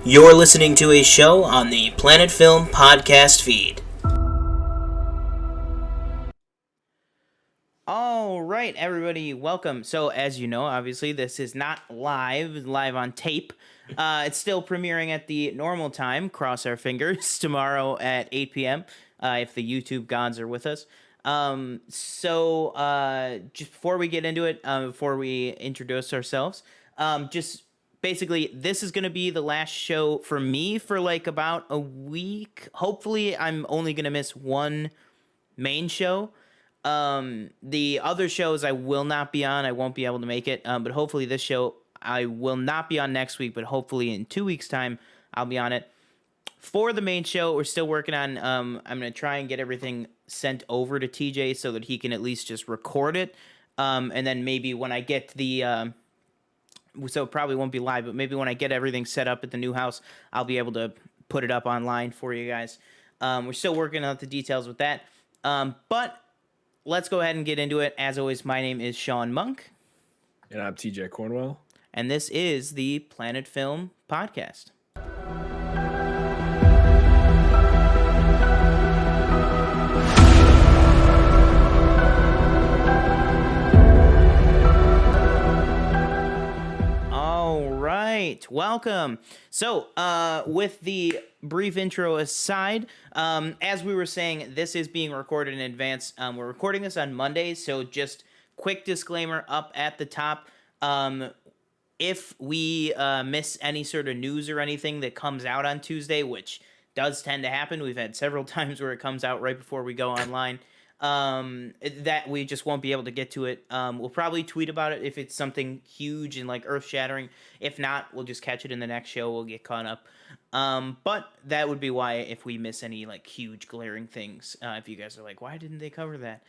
You're listening to a show on the Planet Film podcast feed. All right, everybody, welcome. So, as you know, obviously, this is not live on tape. It's still premiering at the normal time. Cross our fingers tomorrow at 8 p.m. If the YouTube gods are with us. Just before we get into it, before we introduce ourselves, just basically, this is going to be the last show for me for like about a week. Hopefully, I'm only going to miss one main show. The other shows I will not be on. I won't be able to make it. But hopefully this show I will not be on next week, but hopefully in 2 weeks' time I'll be on it. For the main show, we're still working on I'm gonna try and get everything sent over to TJ so that he can at least just record it. And then maybe when I get so it probably won't be live, but maybe when I get everything set up at the new house, I'll be able to put it up online for you guys. We're still working out the details with that. But let's go ahead and get into it. As always, my name is Sean Monk. And I'm TJ Cornwell. And this is the Planet Film Podcast. All right, welcome. So, with the brief intro aside, as we were saying, this is being recorded in advance. We're recording this on Monday, so just quick disclaimer up at the top. If we miss any sort of news or anything that comes out on Tuesday, which does tend to happen, we've had several times where it comes out right before we go online, that we just won't be able to get to it. We'll probably tweet about it if it's something huge and like earth-shattering. If not, we'll just catch it in the next show. We'll get caught up. But that would be why if we miss any like huge glaring things, if you guys are like, why didn't they cover that?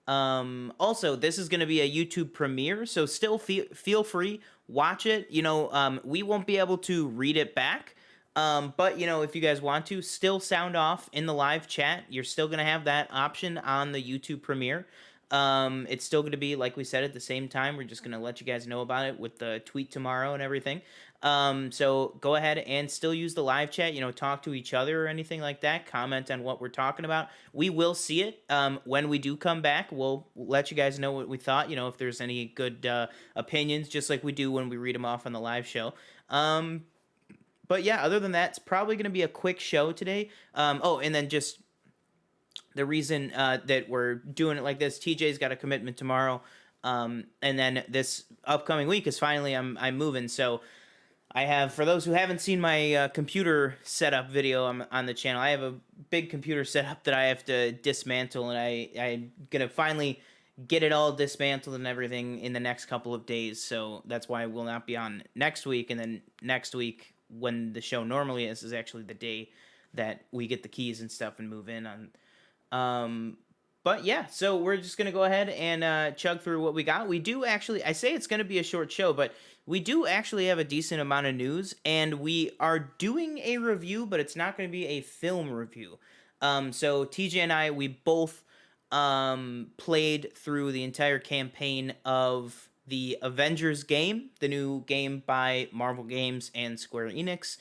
Also, this is going to be a YouTube premiere, so still feel free, watch it. You know, we won't be able to read it back. But, you know, if you guys want to, still sound off in the live chat. You're still going to have that option on the YouTube premiere. It's still going to be, like we said, at the same time. We're just going to let you guys know about it with the tweet tomorrow and everything. So go ahead and still use the live chat, you know, talk to each other or anything like that. Comment on what we're talking about. We will see it. When we do come back, we'll let you guys know what we thought, you know, if there's any good opinions, just like we do when we read them off on the live show. But yeah, other than that, it's probably going to be a quick show today. And then just the reason that we're doing it like this, TJ's got a commitment tomorrow. And then this upcoming week is finally I'm moving. So I have, for those who haven't seen my computer setup video on the channel, I have a big computer setup that I have to dismantle, and I'm going to finally get it all dismantled and everything in the next couple of days. So that's why I will not be on next week. And then next week, when the show normally is actually the day that we get the keys and stuff and move in on. But yeah, so we're just going to go ahead and chug through what we got. We do actually, I say it's going to be a short show, but we do actually have a decent amount of news, and we are doing a review, but it's not going to be a film review. So TJ and I, we both played through the entire campaign of the Avengers game, the new game by Marvel Games and Square Enix.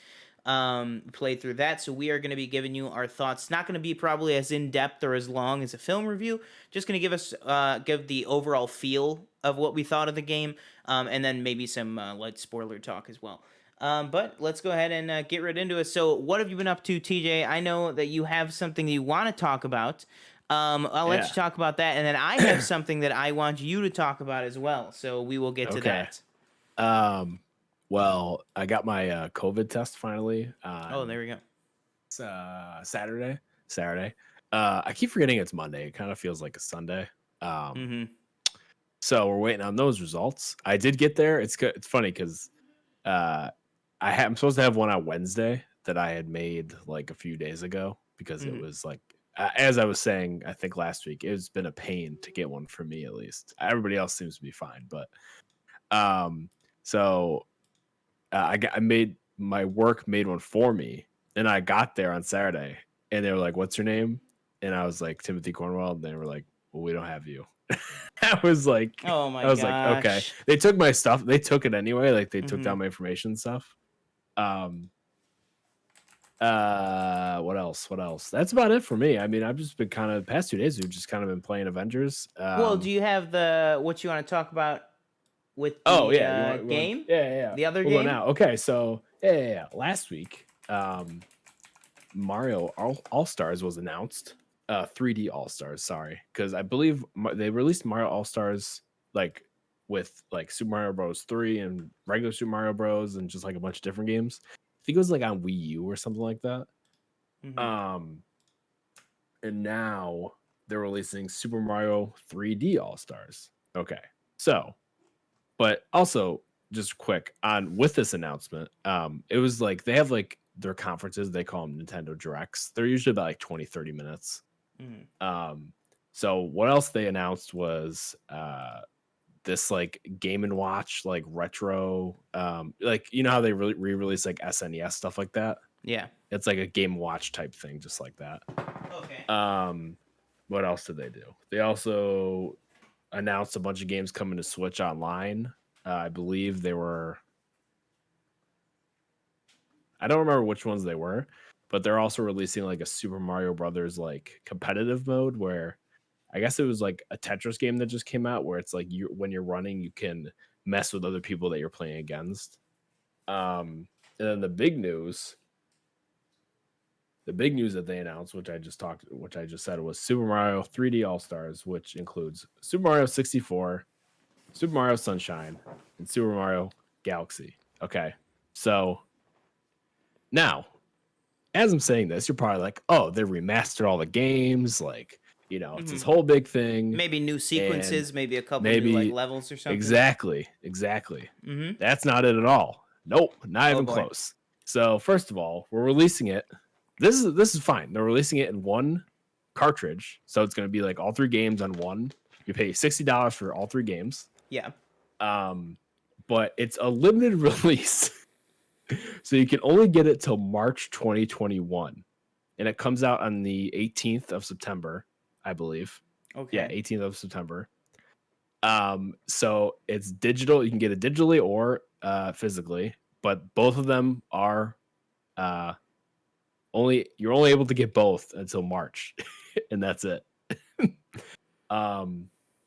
Played through that, so we are going to be giving you our thoughts. Not going to be probably as in-depth or as long as a film review, just going to give the overall feel of what we thought of the game, and then maybe some light spoiler talk as well. But let's go ahead and get right into it. So what have you been up to, TJ? I know that you have something that you want to talk about. I'll let you talk about that, and then I have something that I want you to talk about as well, so we will get to that. Well, I got my COVID test finally. There we go. It's Saturday. I keep forgetting it's Monday. It kind of feels like a Sunday. So we're waiting on those results. I did get there. It's funny because I'm supposed to have one on Wednesday that I had made like a few days ago because it was like, as I was saying, I think last week, it's been a pain to get one for me at least. Everybody else seems to be fine, but I made my work made one for me, and I got there on Saturday, and they were like, "What's your name?" And I was like, "Timothy Cornwell." And they were like, "Well, we don't have you." I was like, "Oh my!" Like, "Okay." They took my stuff. They took it anyway. Like they took down my information and stuff. What else? What else? That's about it for me. I mean, I've just been kind of past 2 days. We've just kind of been playing Avengers. Well, do you have what you want to talk about with Oh the yeah, you want game? yeah, yeah, yeah. The other We'll go game? now. Okay, so yeah. Last week, Mario All Stars was announced. 3D All Stars, sorry, because I believe they released Mario All Stars like with like Super Mario Bros. 3 and regular Super Mario Bros. And just like a bunch of different games. I think it was like on Wii U or something like that. Mhm. And now they're releasing Super Mario 3D All Stars. Okay, so but also just quick on with this announcement, it was like they have like their conferences, they call them Nintendo Directs. They're usually about like 20-30 minutes. Mhm. So what else they announced was this like Game and Watch like retro, like you know how they re-release like SNES stuff like that. Yeah. It's like a Game and Watch type thing, just like that. Okay. What else did they do? They also announced a bunch of games coming to Switch Online. I believe they were. I don't remember which ones they were, but they're also releasing like a Super Mario Brothers like competitive mode where I guess it was like a Tetris game that just came out where it's like you when you're running you can mess with other people that you're playing against. And then the big news that they announced, which I just said was Super Mario 3D All Stars, which includes Super Mario 64, Super Mario Sunshine, and Super Mario Galaxy. Okay, so now as I'm saying this, you're probably like, oh, they remastered all the games, like, you know, it's this whole big thing. Maybe new sequences, maybe a couple new like levels or something. Exactly. That's not it at all. Nope, not even close. So first of all, we're releasing it. This is fine. They're releasing it in one cartridge, so it's going to be like all 3 games on one. You pay $60 for all 3 games. Yeah. But it's a limited release. So you can only get it till March 2021. And it comes out on the 18th of September, I believe. Okay. Yeah, 18th of September. So it's digital. You can get it digitally or physically, but both of them are you're only able to get both until March, and that's it.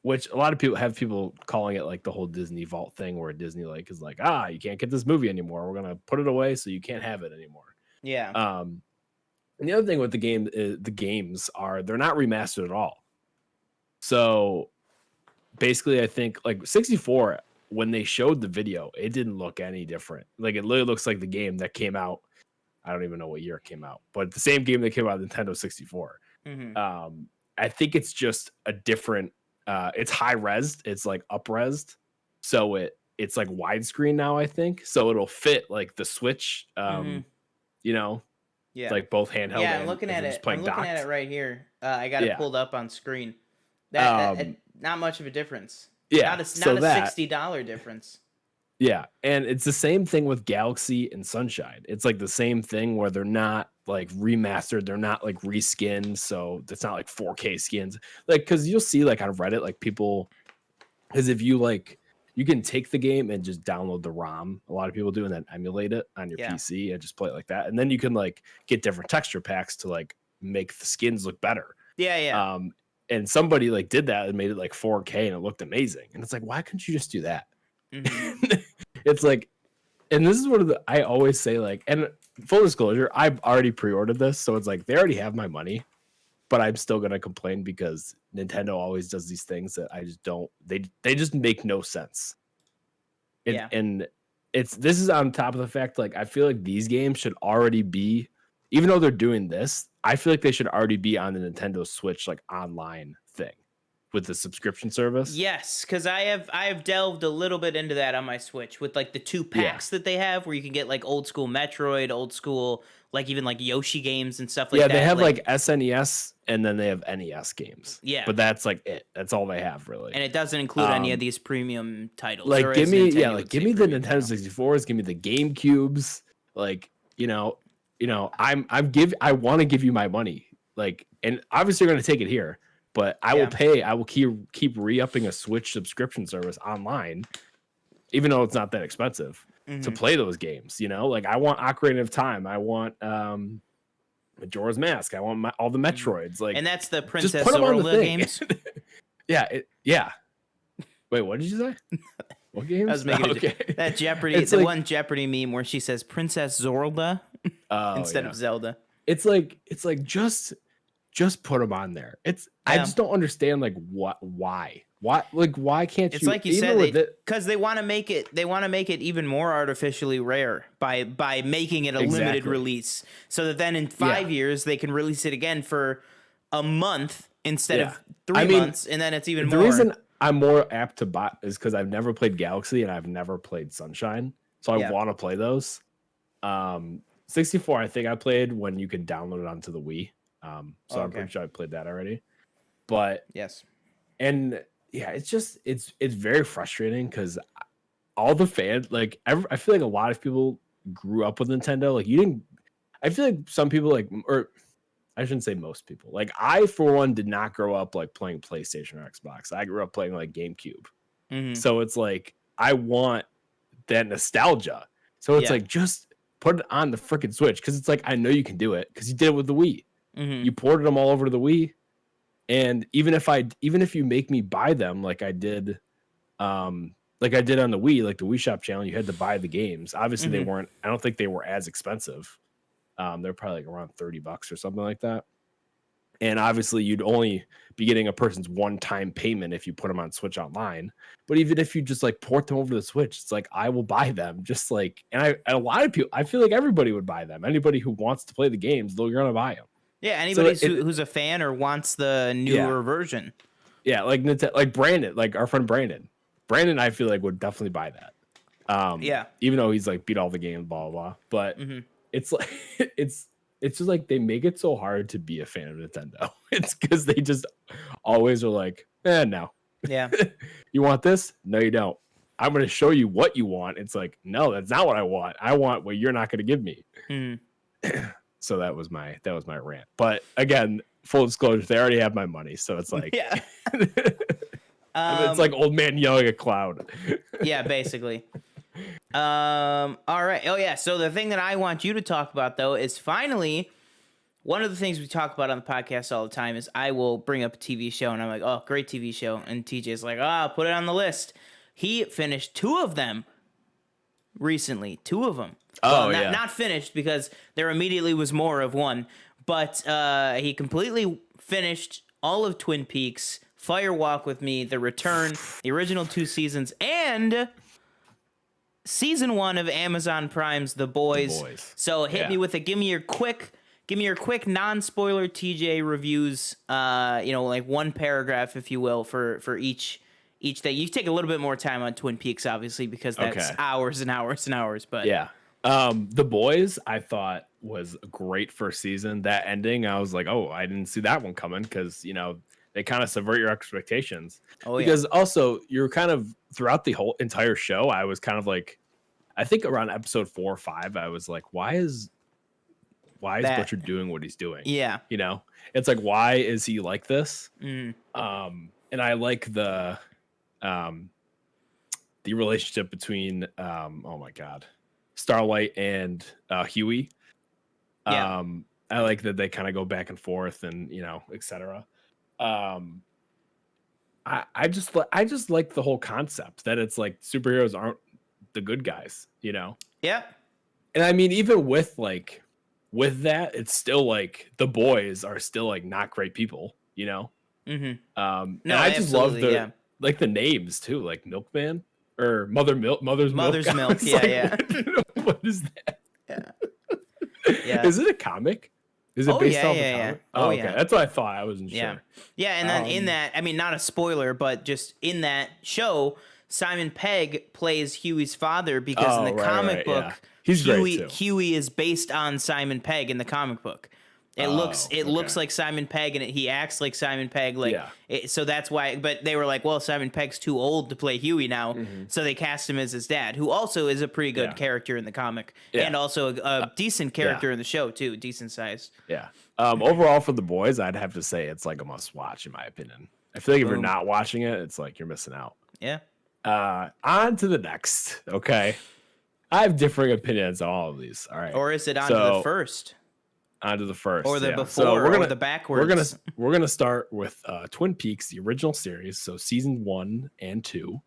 Which a lot of people calling it like the whole Disney Vault thing, where Disney like is like, you can't get this movie anymore. We're gonna put it away so you can't have it anymore. Yeah. And the other thing with the game is the games are they're not remastered at all. So basically, I think like 64, when they showed the video, it didn't look any different. Like it literally looks like the game that came out. I don't even know what year it came out, but the same game that came out on Nintendo 64. I think it's just a different. It's high res. It's like up resed, so it's like widescreen now. I think so. It'll fit like the Switch. You know, yeah, it's like both handheld. Yeah, and I'm looking at it. I'm looking at it right here. I got it pulled up on screen. That not much of a difference. Yeah, not a $60 difference. Yeah, and it's the same thing with Galaxy and Sunshine. It's like the same thing where they're not like remastered, they're not like reskinned, so it's not like 4K skins. Like, because you'll see like on Reddit, like people, because if you like, you can take the game and just download the ROM. A lot of people do, and then emulate it on your PC and just play it like that. And then you can like get different texture packs to like make the skins look better. Yeah. And somebody like did that and made it like 4K and it looked amazing. And it's like, why couldn't you just do that? It's like, and this is what I always say, like, and full disclosure, I've already pre-ordered this, so it's like they already have my money, but I'm still gonna complain because Nintendo always does these things that I just don't. They just make no sense. And this is on top of the fact, like, I feel like these games should already be, even though they're doing this, I feel like they should already be on the Nintendo Switch like online thing with the subscription service. Yes, because I have delved a little bit into that on my Switch with like the 2 packs that they have where you can get like old school Metroid, old school like even like Yoshi games and stuff like that. Yeah, they have like SNES and then they have NES games. Yeah. But that's like it. That's all they have really. And it doesn't include any of these premium titles. Like give me the Nintendo 64s, give me the GameCubes. Like, I want to give you my money. Like, and obviously you're gonna take it here. But I will pay. I will keep re-upping a Switch subscription service online even though it's not that expensive to play those games. You know, like I want Ocarina of Time, I want Majora's Mask, I want all the Metroids. Like, and that's the just Princess put them on the Zelda thing. games. Yeah. Wait, what did you say? What games? I was making that Jeopardy, it's the one Jeopardy meme where she says Princess Zorlda instead of Zelda. It's like just put them on there. I just don't understand like why can't you? It's like you said, because they want to make it even more artificially rare by making it a limited release, so that then in 5 years they can release it again for a month instead of 3 months, and then it's even more. The reason I'm more apt to buy is because I've never played Galaxy and I've never played Sunshine, so I want to play those. 64, I think I played when you could download it onto the Wii. So I'm pretty sure I played that already. But yes, and yeah, it's very frustrating because all the fans, like I feel like a lot of people grew up with Nintendo. Like you didn't. I feel like some people or I shouldn't say most people. Like I, for one, did not grow up like playing PlayStation or Xbox. I grew up playing like GameCube. So it's like I want that nostalgia. So it's like just put it on the freaking Switch because it's like I know you can do it because you did it with the Wii. You ported them all over to the Wii, and even if you make me buy them like I did on the Wii, like the Wii Shop channel, you had to buy the games. Obviously, they weren't. I don't think they were as expensive. They're probably like around $30 or something like that. And obviously, you'd only be getting a person's one-time payment if you put them on Switch Online. But even if you just like port them over to the Switch, it's like I will buy them. Just like, and a lot of people, I feel like everybody would buy them. Anybody who wants to play the games, they're gonna buy them. Yeah, anybody who's a fan or wants the newer version. Yeah, like Brandon, like our friend Brandon. Brandon, I feel like would definitely buy that. Even though he's like beat all the games, blah blah blah. But it's like it's just like they make it so hard to be a fan of Nintendo. It's because they just always are like, no. Yeah. You want this? No, you don't. I'm going to show you what you want. It's like, no, that's not what I want. I want what you're not going to give me. So that was my rant. But again, full disclosure, they already have my money. So it's like, it's like old man yelling at cloud. Yeah, basically. All right. Oh yeah. So the thing that I want you to talk about though is finally one of the things we talk about on the podcast all the time is I will bring up a TV show and I'm like, oh, great TV show. And TJ's like, put it on the list. He finished 2 of them recently. 2 of them. Not finished because there immediately was more of one, but he completely finished all of Twin Peaks, Fire Walk with Me, The Return, the original 2 seasons, and season 1 of Amazon Prime's The Boys. So hit me with give me your quick non-spoiler TJ reviews, like one paragraph, if you will, for each thing. You take a little bit more time on Twin Peaks, obviously, because that's hours and hours and hours. But The Boys, I thought was a great first season. That ending, I was like, oh, I didn't see that one coming because, they kind of subvert your expectations. Because also you're kind of throughout the whole entire show, I was kind of like, I think around episode 4 or 5, I was like, why is Butcher doing what he's doing? Yeah. It's like, why is he like this? And I like the relationship between, oh my God, Starlight and Huey. I like that they kind of go back and forth and, etc. I just like the whole concept that it's like superheroes aren't the good guys, Yeah. And I mean, even with that, it's still like the boys are still like not great people, And I just love the like the names too, like Milkman or Mother's Milk. Yeah. What is that? Yeah. Is it a comic? Is it based off a comic? Okay. That's what I thought. I wasn't sure. Yeah, and then in that, I mean, not a spoiler, but just in that show, Simon Pegg plays Huey's father because in the comic book, Huey is based on Simon Pegg in the comic book. It looks like Simon Pegg, and he acts like Simon Pegg. So that's why. But they were like, well, Simon Pegg's too old to play Huey now, so they cast him as his dad, who also is a pretty good character in the comic, and also a decent character in the show too, decent size. Yeah. Overall, for The Boys, I'd have to say it's like a must watch in my opinion. I feel like if you're not watching it, it's like you're missing out. Yeah. On to the next. Okay. I have differing opinions on all of these. All right. Or is it on to the first? On to the first. Or the yeah. before, so or the backwards. We're gonna start with Twin Peaks, the original series, so season 1 and 2.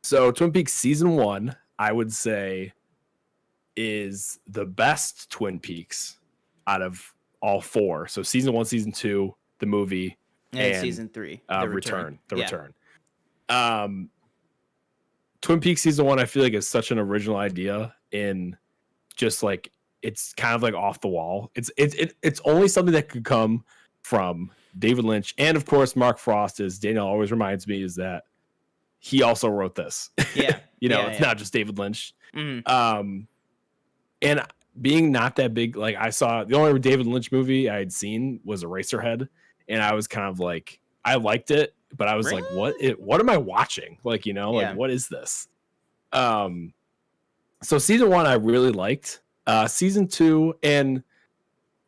So Twin Peaks season 1, I would say, is the best Twin Peaks out of all 4. So season 1, season 2, the movie, and season 3, the return. Twin Peaks season 1, I feel like is such an original idea in just like it's kind of like off the wall. It's only something that could come from David Lynch, and of course Mark Frost, as Daniel always reminds me, is that he also wrote this. Yeah. It's not just David Lynch. Mm-hmm. And being not that big, like I saw the only David Lynch movie I had seen was Eraserhead, and I was kind of like, I liked it, but I was like, what am I watching? Like, like what is this? So season 1 I really liked. Season 2, and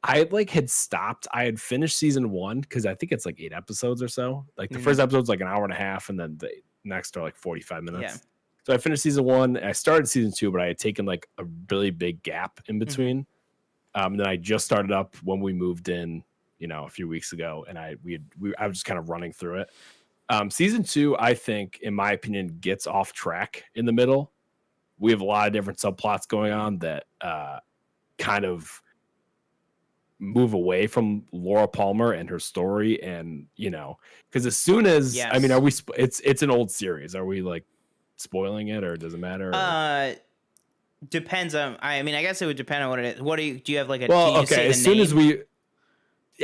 I had stopped. I had finished season 1 because I think it's like 8 episodes or so. Like the first episode's like an hour and a half, and then the next are like 45 minutes. Yeah. So I finished season 1. I started season 2, but I had taken like a really big gap in between. And then I just started up when we moved in, a few weeks ago, and I was just kind of running through it. Season 2, I think, in my opinion, gets off track in the middle. We have a lot of different subplots going on that kind of move away from Laura Palmer and her story, and because as soon as I mean, are we? It's an old series. Are we like spoiling it, or does it matter? Depends on. I mean, I guess it would depend on what it is. What do you have like a? Well, okay. As soon as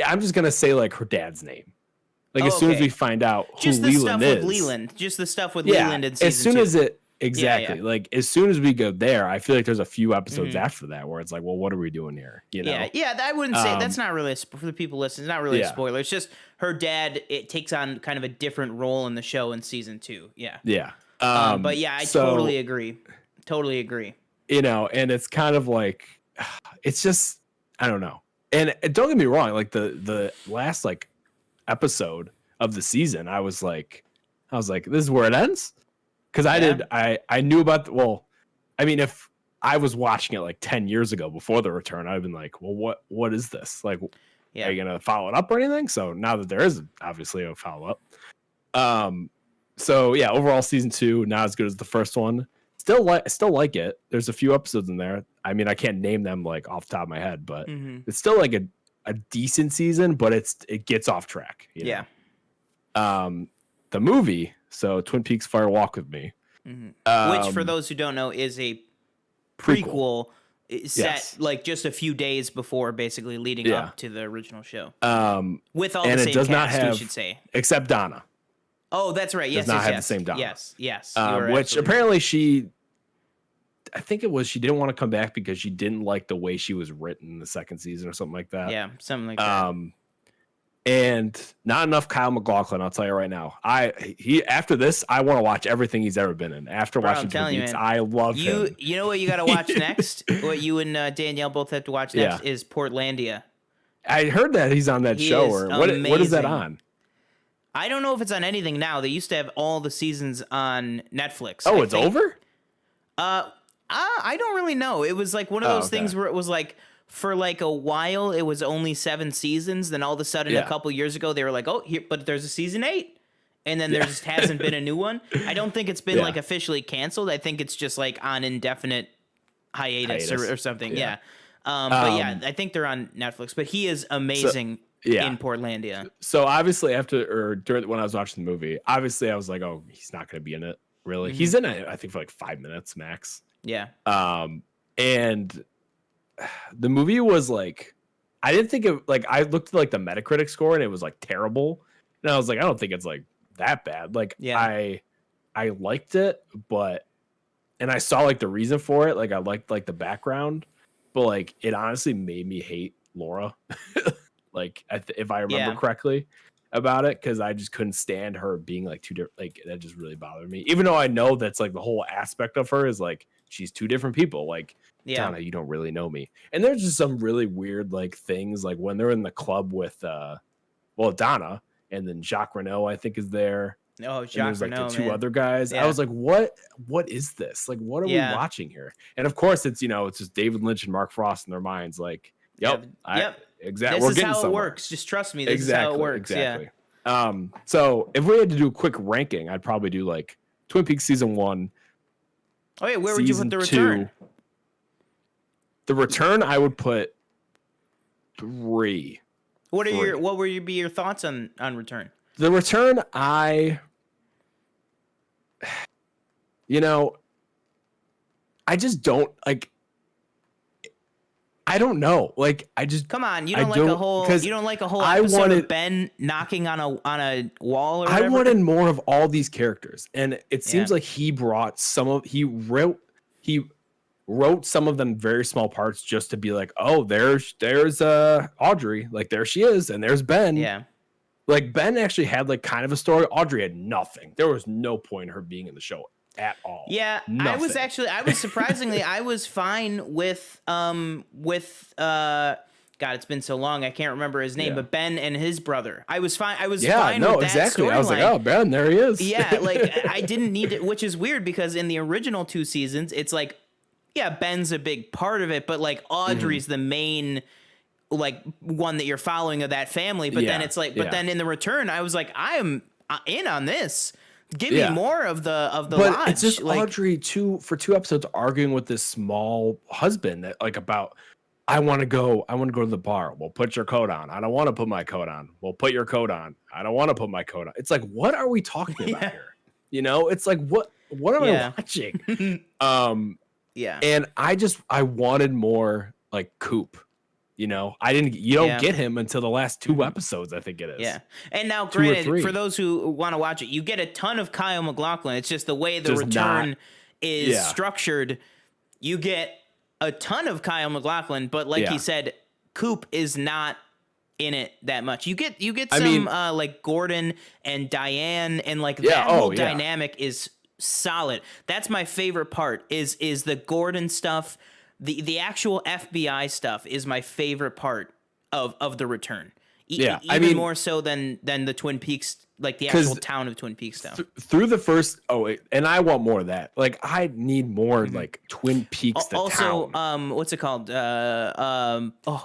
I'm just gonna say like her dad's name. Like as soon as we find out who Leland is, just the stuff with Leland in season 2. As soon as it. Exactly. Yeah. Like as soon as we go there, I feel like there's a few episodes after that where it's like, well, what are we doing here? Yeah. I wouldn't say that's not really for the people listening. It's not really a spoiler. It's just her dad. It takes on kind of a different role in the show in season 2. Yeah. Yeah. But yeah, I totally agree. Totally agree. And it's kind of like, it's just, I don't know. And don't get me wrong. Like the last like episode of the season, I was like, this is where it ends. Because I knew about if I was watching it like 10 years ago before the return, I'd been like, well, what is this? Like, are you gonna follow it up or anything? So now that there is obviously a follow up, so yeah, overall season 2 not as good as the first one. Still like it. There's a few episodes in there. I mean, I can't name them like off the top of my head, but it's still like a decent season, but it gets off track. Yeah. The movie. So Twin Peaks Fire Walk with Me. Which, for those who don't know, is a prequel set like just a few days before, basically leading up to the original show. With all the same cast, we should say. Except Donna. Oh, that's right. Yes, does not have the same Donna. Yes. Which apparently she didn't want to come back because she didn't like the way she was written in the second season or something like that. Yeah, something like that. And not enough Kyle MacLachlan, I'll tell you right now. After this, I want to watch everything he's ever been in. After watching Twin Peaks, I love him. You know what you got to watch next? What you and Danielle both have to watch next is Portlandia. I heard that he's on that show. Or what is that on? I don't know if it's on anything now. They used to have all the seasons on Netflix. Oh, it's over? I don't really know. It was like one of those things where it was like, for like a while, it was only 7 seasons. Then all of a sudden, a couple years ago, they were like, "Oh, here, but there's a season 8," and then there just hasn't been a new one. I don't think it's been like officially canceled. I think it's just like on indefinite hiatus. Or something. Yeah. But yeah, I think they're on Netflix. But he is amazing in Portlandia. So obviously, when I was watching the movie, obviously I was like, "Oh, he's not going to be in it." Really, he's in it. I think for like 5 minutes max. Yeah. And the movie was like, I didn't think it like, I looked at like the Metacritic score and it was like terrible, and I was like, I don't think it's like that bad. Like I liked it, and I saw like the reason for it. Like I liked like the background, but like it honestly made me hate Laura. Like if I remember correctly about it, because I just couldn't stand her being like two different. Like that just really bothered me, even though I know that's like the whole aspect of her is like she's two different people. Like Donna, you don't really know me. And there's just some really weird like things, like when they're in the club with Donna, and then Jacques Renault, I think, is there. Oh, and Jacques there's like the Renault, two man. other guys. I Yeah. was like, what is this? Like, what are we Yeah. watching here? And of course, it's it's just David Lynch and Mark Frost in their minds. Like, yep, exactly. This We're is getting how it somewhere. works. Just trust me. This is how it works. Exactly. So if we had to do a quick ranking, I'd probably do like Twin Peaks season 1. Oh yeah, where would you put The Season Return? 2. The Return, I would put 3. What Three. would be your thoughts on Return? The Return, I just don't like. I don't know. Like, I just Come on, you I don't like a whole I episode wanted- of Ben knocking on a wall or I whatever. wanted more of all these characters, and it seems Yeah. like he wrote some of them very small parts just to be like, oh, there's Audrey, like there she is, and there's Ben. Yeah. Like Ben actually had like kind of a story. Audrey had nothing. There was no point in her being in the show at all. Yeah, I was surprisingly I was fine with God, it's been so long I can't remember his name, but Ben and his brother. I was fine. I was fine with that exactly. I was like, storyline. oh, Ben, there he is. Yeah, like I didn't need it, which is weird because in the original 2 seasons, it's like, yeah, Ben's a big part of it, but like Audrey's the main like one that you're following of that family. But then it's like, then in The Return, I was like, I am in on this. Give me more of the but lodge. It's just like, Audrey for 2 episodes arguing with this small husband that like about I want to go to the bar. Well, put your coat on. I don't want to put my coat on. Well, put your coat on. I don't want to put my coat on. It's like, what are we talking about here? It's like what am I watching? Yeah. And I wanted more like Coop. You don't get him until the last 2 episodes, I think it is. Yeah. And now, 2 or granted, 3. for those who want to watch it, you get a ton of Kyle MacLachlan. It's just the way The Just Return is structured. You get a ton of Kyle MacLachlan, but like he said, Coop is not in it that much. You get some like Gordon and Diane, and like that whole dynamic is solid. That's my favorite part is the Gordon stuff. The actual FBI stuff is my favorite part of The Return. Even more so than the Twin Peaks, like the actual town of Twin Peaks stuff. Through the first, and I want more of that. Like I need more like Twin Peaks. Also, town. What's it called?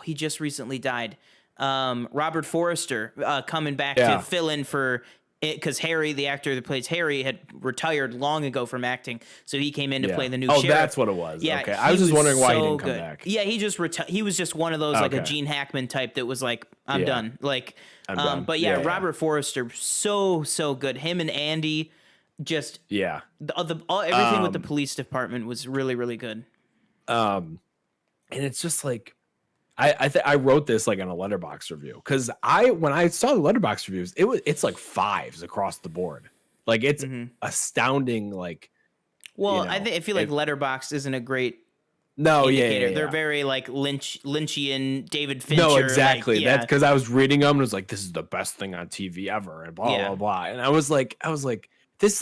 He just recently died. Robert Forrester coming back to fill in for it because Harry, the actor that plays Harry, had retired long ago from acting, so he came in to play the new sheriff. That's what it was. Yeah, okay. I was just wondering why he didn't come good. back. Yeah, he just he was just one of those like a Gene Hackman type that was like, I'm done. Like, I'm done. But Robert Forrester, so good. Him and Andy, just everything with the police department was really, really good. And it's just like I wrote this like on a Letterboxd review because when I saw the Letterboxd reviews, it's like 5s across the board. Like it's astounding. Like, well, I feel like Letterboxd isn't a great indicator. They're very like Lynchian, David Fincher. No, exactly. Like, That's because I was reading them and it was like, this is the best thing on TV ever, and blah blah blah. And I was like, this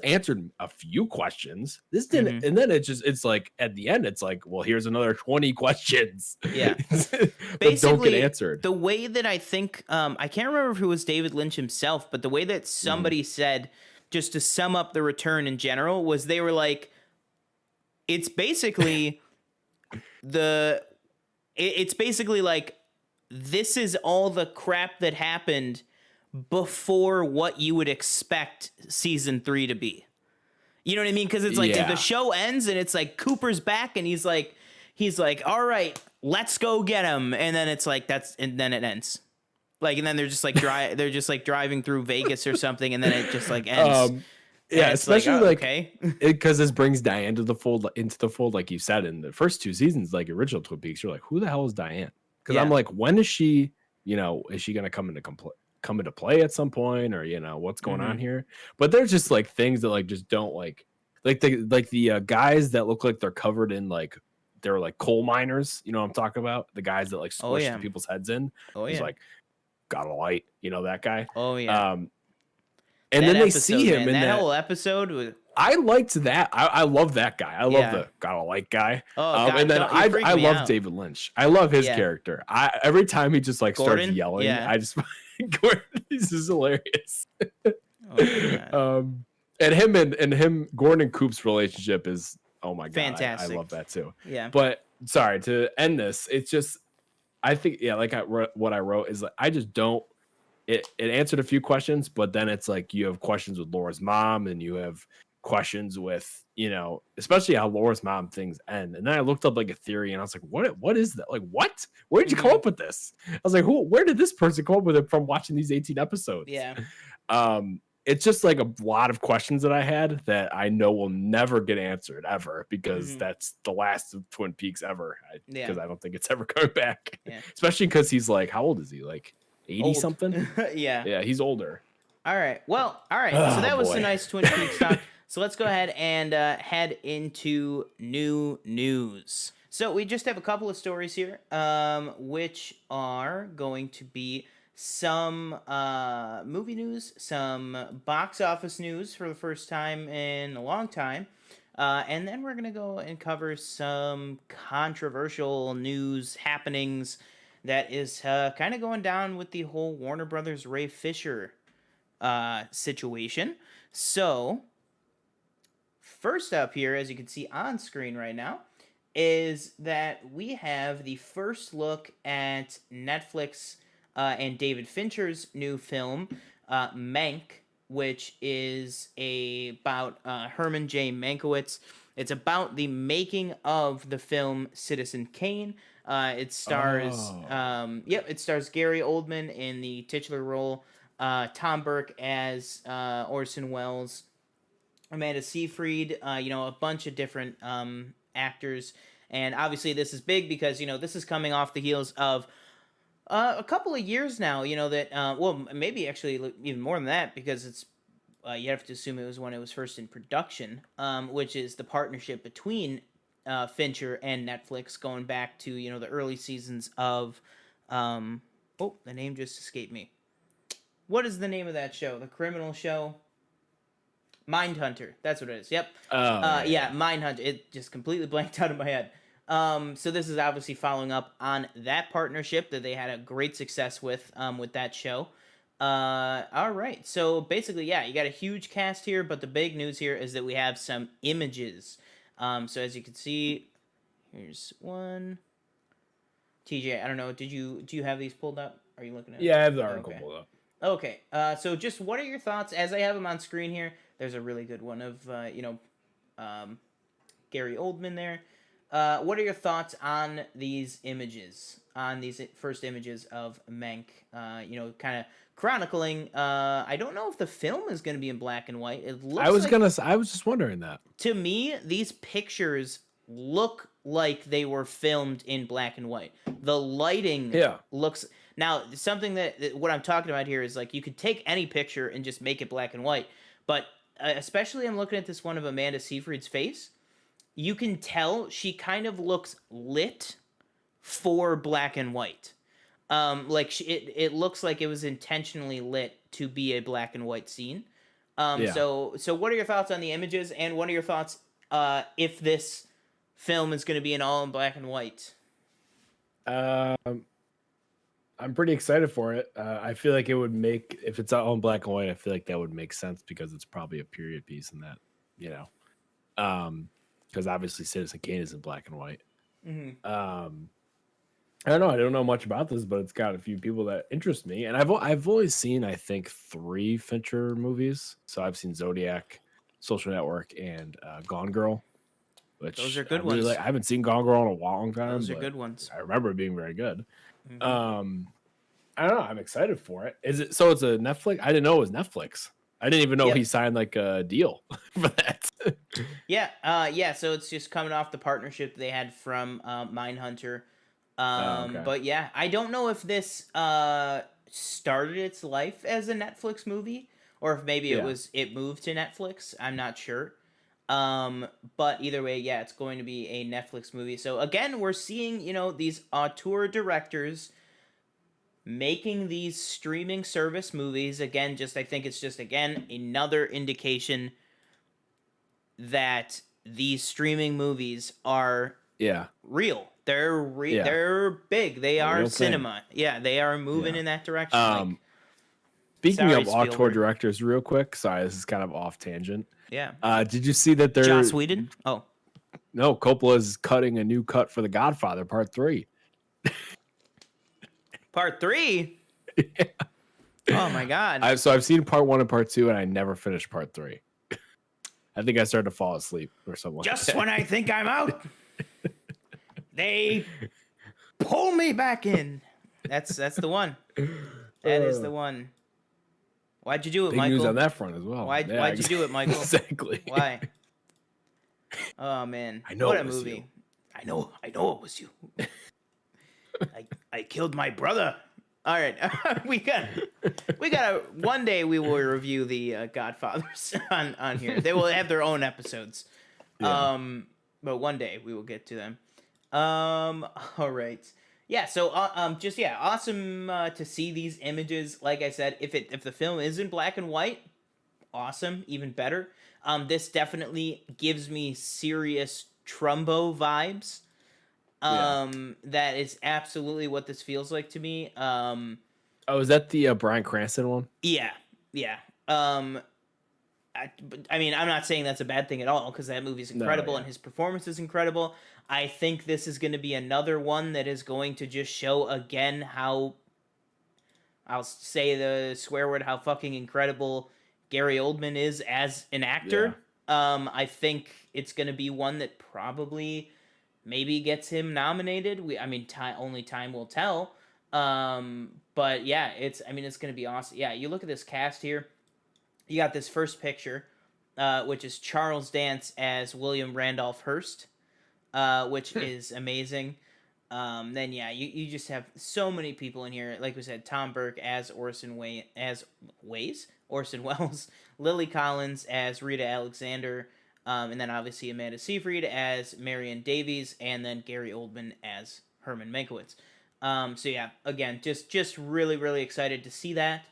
answered a few questions. This didn't, and then it's like at the end, it's like, well, here's another 20 questions. Yeah, that don't get answered. The way that I think, I can't remember if it was David Lynch himself, but the way that somebody said, just to sum up The Return in general, was they were like, it's basically it's basically like, this is all the crap that happened before what you would expect season 3 to be. You know what I mean? Because it's like the show ends and it's like Cooper's back and he's like, all right, let's go get him. And then it's like and then it ends. Like, and then they're just like they're just like driving through Vegas or something, and then it just like ends. Especially because this brings Diane into the fold, like you said in the first 2 seasons, like original Twin Peaks. You're like, who the hell is Diane? Because I'm like, when is she? Is she gonna come into play at some point, or what's going on here? But there's just like things that like just don't like the guys that look like they're covered in like they're like coal miners. You know what I'm talking about? The guys that like squish the people's heads in. He's like, got a light, that guy. And then they see him in that whole episode. I liked that. I love that guy. I love the got a light guy. And then I love David Lynch. I love his character. Every time he just like starts yelling, I just Gordon, this is hilarious. Oh my God. And him Gordon Coop's relationship is, oh my God, I Fantastic. love that too. Yeah. But sorry to end this. It's just, I think, yeah, like what I wrote is like, I just don't, it answered a few questions, but then it's like you have questions with Laura's mom and you have questions with, especially how Laura's mom things end. And then I looked up like a theory and I was like, what is that? Like, what? Where did you come up with this? I was like, where did this person come up with it from watching these 18 episodes? Yeah. It's just like a lot of questions that I had that I know will never get answered ever, because that's the last of Twin Peaks ever. Because I don't think it's ever coming back. Yeah. Especially because he's like, how old is he? Like 80 Old. something? Yeah. Yeah, he's older. All right. Well, all right. Oh, So that was boy. a nice Twin Peaks talk. So let's go ahead and head into new news. So we just have a couple of stories here, which are going to be some movie news, some box office news for the first time in a long time, and then we're going to go and cover some controversial news happenings that is kind of going down with the whole Warner Brothers Ray Fisher situation. So, first up here, as you can see on screen right now, is that we have the first look at Netflix and David Fincher's new film, Mank, which is about Herman J. Mankiewicz. It's about the making of the film Citizen Kane. It stars, it stars Gary Oldman in the titular role, Tom Burke as Orson Welles, Amanda Seyfried, a bunch of different actors. And obviously this is big because, this is coming off the heels of a couple of years now, that, maybe actually even more than that, because it's, you have to assume it was when it was first in production, which is the partnership between Fincher and Netflix going back to, the early seasons of, the name just escaped me. What is the name of that show? The criminal show? Mindhunter. That's what it is. Yep. Yeah, Mindhunter. It just completely blanked out of my head. So this is obviously following up on that partnership that they had a great success with that show. All right. So basically, yeah, you got a huge cast here, but the big news here is that we have some images. So as you can see, here's one. TJ, I don't know. Do you have these pulled up? Are you looking at? Yeah, I have the article pulled up. Okay. So just what are your thoughts as I have them on screen here? There's a really good one of Gary Oldman there. What are your thoughts on these images? On these first images of Mank? Kind of chronicling. I don't know if the film is going to be in black and white. It looks. I was just wondering that. To me, these pictures look like they were filmed in black and white. The lighting looks. Now, something that what I'm talking about here is like you could take any picture and just make it black and white, but especially I'm looking at this one of Amanda Seyfried's face. You can tell she kind of looks lit for black and white. It looks like it was intentionally lit to be a black and white scene. So what are your thoughts on the images, and what are your thoughts if this film is going to be in all in black and white? I'm pretty excited for it. I feel like it would make, if it's all in black and white, I feel like that would make sense because it's probably a period piece in that, because obviously Citizen Kane is in black and white. I don't know. I don't know much about this, but it's got a few people that interest me, and I've only seen, I think, 3 Fincher movies. So I've seen Zodiac, Social Network, and Gone Girl. Which those are good ones. I haven't seen Gone Girl in a long time. Those are good ones. I remember it being very good. I don't know. I'm excited for it. Is it so? It's a Netflix. I didn't know it was Netflix. I didn't even know he signed like a deal for that. Yeah. So it's just coming off the partnership they had from Mindhunter. Okay. But yeah, I don't know if this started its life as a Netflix movie or if maybe it moved to Netflix. I'm not sure. But either way, yeah, it's going to be a Netflix movie. So again, we're seeing, these auteur directors making these streaming service movies. Again, I think it's just another indication that these streaming movies are real. They're they're big. They are cinema. Thing. Yeah, they are moving in that direction. Speaking Sorry, of auteur Spielberg. directors, real quick. Sorry, this is kind of off tangent. Yeah. Did you see that they're Joss Whedon? Oh. No, Coppola's cutting a new cut for The Godfather Part 3. Part 3? Oh my god. I've seen Part 1 and Part 2, and I never finished Part 3. I think I started to fall asleep or something. Just like that. when I think I'm out, they pull me back in. That's the one. That is the one. Why'd you do it, Big Michael? news on that front as well. Why'd you do it, Michael? Exactly. Why? Oh man. I know what it a was movie. you. I know it was you. I killed my brother. All right. we got one day we will review the Godfathers on here. They will have their own episodes. Yeah. But one day we will get to them. All right. Yeah, so awesome to see these images. Like I said, if the film is in black and white, awesome, even better. This definitely gives me serious Trumbo vibes. That is absolutely what this feels like to me. Is that the Bryan Cranston one? Yeah. I mean, I'm not saying that's a bad thing at all, because that movie's incredible and his performance is incredible. I think this is going to be another one that is going to just show again how, I'll say the swear word, how fucking incredible Gary Oldman is as an actor. Yeah. I think it's going to be one that probably maybe gets him nominated. Only time will tell. But yeah, it's going to be awesome. Yeah, you look at this cast here. You got this first picture, which is Charles Dance as William Randolph Hearst, which is amazing. Then yeah, you just have so many people in here. Like we said, Tom Burke as Orson Welles, Lily Collins as Rita Alexander, and then obviously Amanda Seyfried as Marion Davies, and then Gary Oldman as Herman Mankiewicz. So yeah, again, just really, really excited to see that.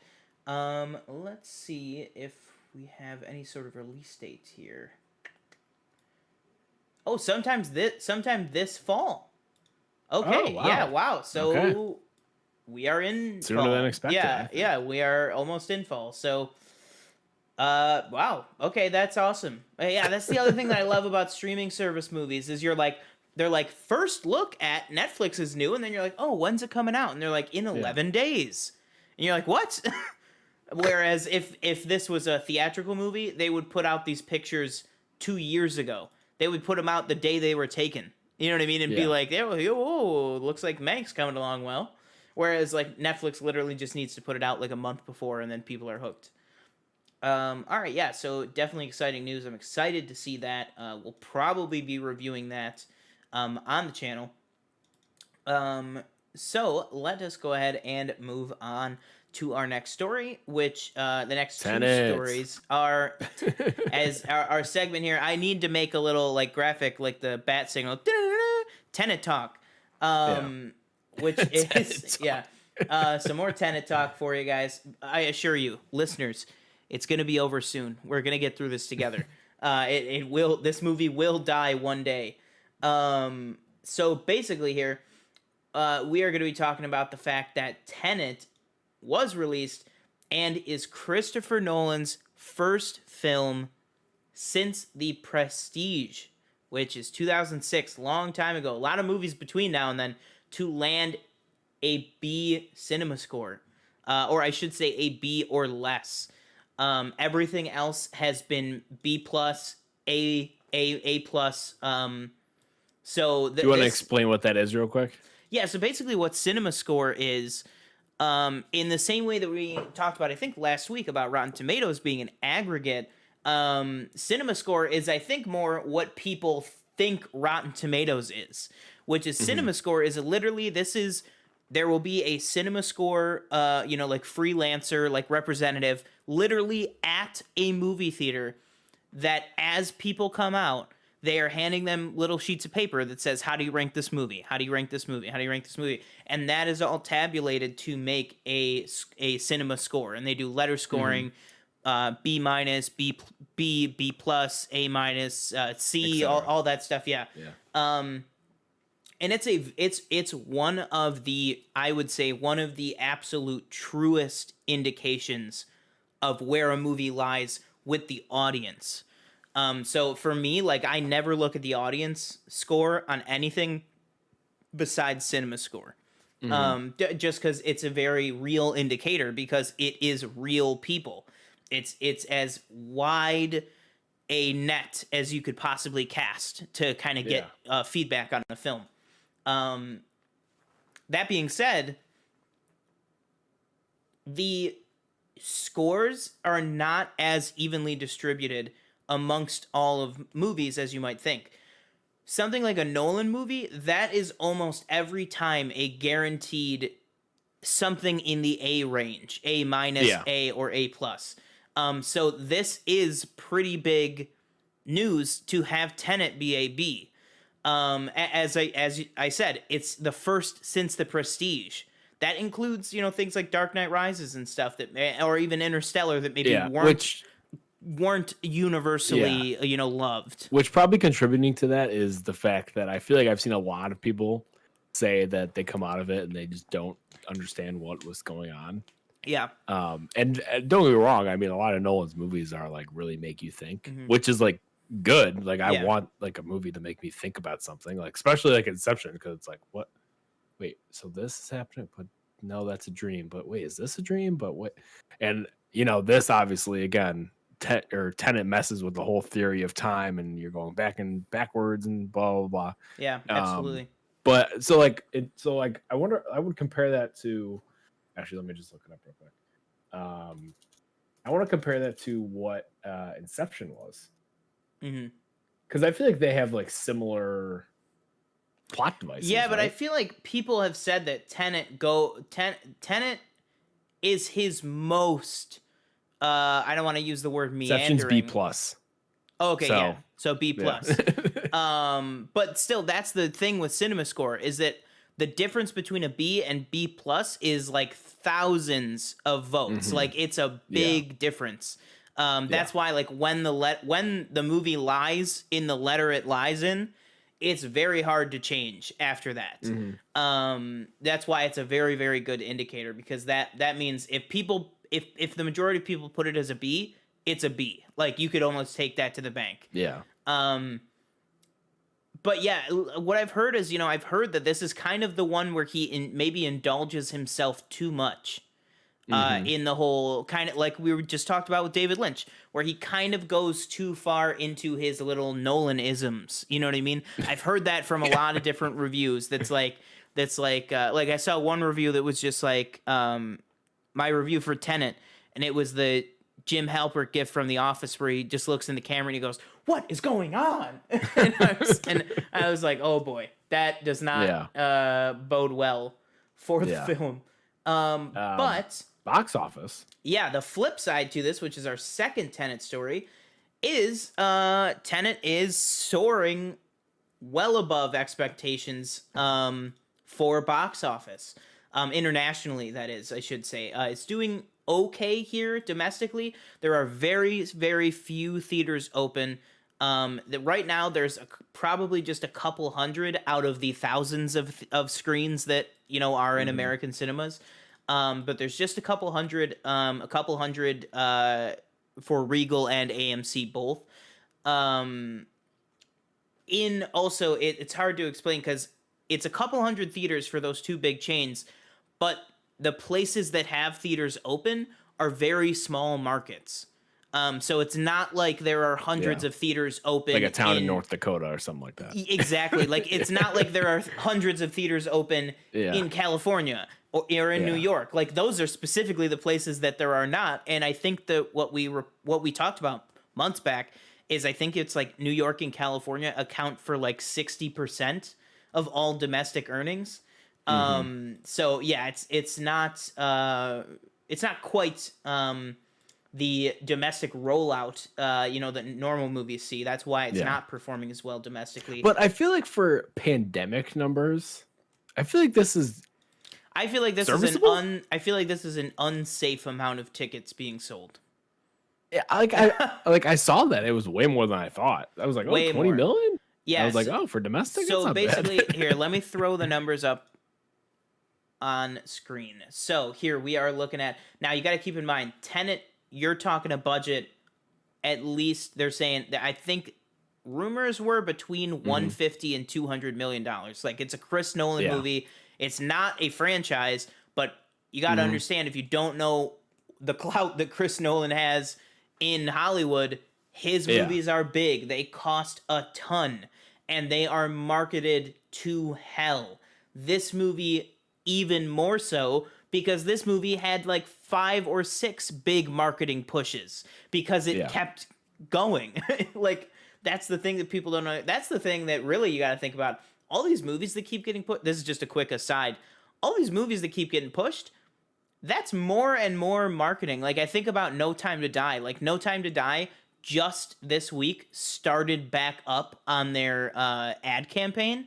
Let's see if we have any sort of release date here. Oh, sometime this fall. Okay, oh, wow. Yeah, wow. So we are in sooner fall. Than expected. Yeah, we are almost in fall. So, wow. Okay, that's awesome. Yeah, that's the other thing that I love about streaming service movies is they're like, first look at Netflix is new, and then you're like, oh, when's it coming out? And they're like, in 11 days. And you're like, what? Whereas if this was a theatrical movie, they would put out these pictures 2 years ago. They would put them out the day they were taken. You know what I mean? And be like, oh, looks like Mank's coming along well. Whereas like Netflix literally just needs to put it out like a month before, and then people are hooked. All right, yeah, so definitely exciting news. I'm excited to see that. We'll probably be reviewing that on the channel. So let us go ahead and move on to our next story, which the next TENET. two stories are as our segment here. I need to make a little like graphic, like the bat signal, TENET talk, which is some more TENET talk for you guys. I assure you, listeners, it's gonna be over soon. We're gonna get through this together. It will. This movie will die one day. So basically here, we are going to be talking about the fact that TENET was released and is Christopher Nolan's first film since The Prestige, which is 2006, long time ago. A lot of movies between now and then to land a B cinema score, or I should say a B or less. Everything else has been B plus, A plus. So do you want to explain what that is real quick? Yeah, so basically what CinemaScore is, in the same way that we talked about, I think, last week about Rotten Tomatoes being an aggregate, CinemaScore is, I think, more what people think Rotten Tomatoes is, which is CinemaScore is literally, there will be a CinemaScore, like freelancer, like representative, literally at a movie theater that as people come out, they are handing them little sheets of paper that says, how do you rank this movie? How do you rank this movie? How do you rank this movie? And that is all tabulated to make a cinema score. And they do letter scoring, B minus, B plus, A minus, C, all that stuff. Yeah. And it's one of the, I would say, one of the absolute truest indications of where a movie lies with the audience. So for me, like, I never look at the audience score on anything besides cinema score. Just because it's a very real indicator, because it is real people. It's as wide a net as you could possibly cast to kind of get feedback on the film. That being said, the scores are not as evenly distributed amongst all of movies as you might think. Something like a Nolan movie, that is almost every time a guaranteed something in the A range, A minus, A, or A plus. So this is pretty big news to have Tenet be a B. As I said, it's the first since The Prestige. That includes, things like Dark Knight Rises and stuff or even Interstellar that maybe weren't universally, loved. Which probably contributing to that is the fact that I feel like I've seen a lot of people say that they come out of it and they just don't understand what was going on. Yeah. And don't get me wrong. I mean, a lot of Nolan's movies are like really make you think, which is like good. Like I want like a movie to make me think about something, like especially like Inception, because it's like, what? Wait, so this is happening, but no, that's a dream. But wait, is this a dream? But what? And this obviously again, Tenet messes with the whole theory of time, and you're going back and backwards and blah blah blah. Yeah, absolutely. But I wonder. I would compare that to. Actually, let me just look it up real quick. I want to compare that to what Inception was, because I feel like they have like similar plot devices. Yeah, but right? I feel like people have said that Tenet is his most. I don't want to use the word meandering. Inception's B plus. Okay, so B plus. But still, that's the thing with cinema score, is that the difference between a B and B plus is like thousands of votes. Like it's a big difference. That's why, like, when the movie lies in the letter it lies in, it's very hard to change after that. That's why it's a very, very good indicator, because that means if the majority of people put it as a B, it's a B. Like, you could almost take that to the bank. Yeah. But yeah, what I've heard is, I've heard that this is kind of the one where he maybe indulges himself too much in the whole kind of, like we were just talked about with David Lynch, where he kind of goes too far into his little Nolan-isms. You know what I mean? I've heard that from a lot of different reviews. That's like I saw one review that was just like my review for Tenet, and it was the Jim Halpert gift from The Office where he just looks in the camera and he goes, "What is going on?" and I was like, oh boy, that does not bode well for the film. But box office. Yeah, the flip side to this, which is our second Tenet story, is Tenet is soaring well above expectations for box office. Internationally, that is, I should say. It's doing okay here domestically. There are very, very few theaters open. Right now, there's probably just a couple hundred out of the thousands of screens that are in American cinemas. But there's just a couple hundred for Regal and AMC both. It's hard to explain because it's a couple hundred theaters for those two big chains, but the places that have theaters open are very small markets. So it's not like there are hundreds of theaters open. Like a town in North Dakota or something like that. Exactly. Like, it's not like there are hundreds of theaters open in California or in New York. Like, those are specifically the places that there are not. And I think that what we talked about months back is, I think it's like New York and California account for like 60% of all domestic earnings. So yeah, it's not quite the domestic rollout that normal movies see. That's why it's not performing as well domestically. But I feel like for pandemic numbers, I feel like this is an unsafe amount of tickets being sold. Yeah, I saw that it was way more than I thought. I was like, 20 million? I was Yes. like, oh, for domestic, that's So not basically, bad. here, let me throw the numbers up on screen. So here we are looking at, now you got to keep in mind, Tenet, you're talking a budget, at least they're saying that, I think rumors were between 150 and 200 million dollars. Like, it's a Chris Nolan Yeah. movie. It's not a franchise, but you got to understand, if you don't know the clout that Chris Nolan has in Hollywood, his Yeah. movies are big. They cost a ton and they are marketed to hell. This movie even more so, because this movie had like 5 or 6 big marketing pushes because it Yeah. kept going. Like, that's the thing that people don't know. That's the thing that really you got to think about. All these movies that keep getting put, this is just a quick aside, all these movies that keep getting pushed, that's more and more marketing. Like, I think about No Time to Die. Like, No Time to Die just this week started back up on their ad campaign.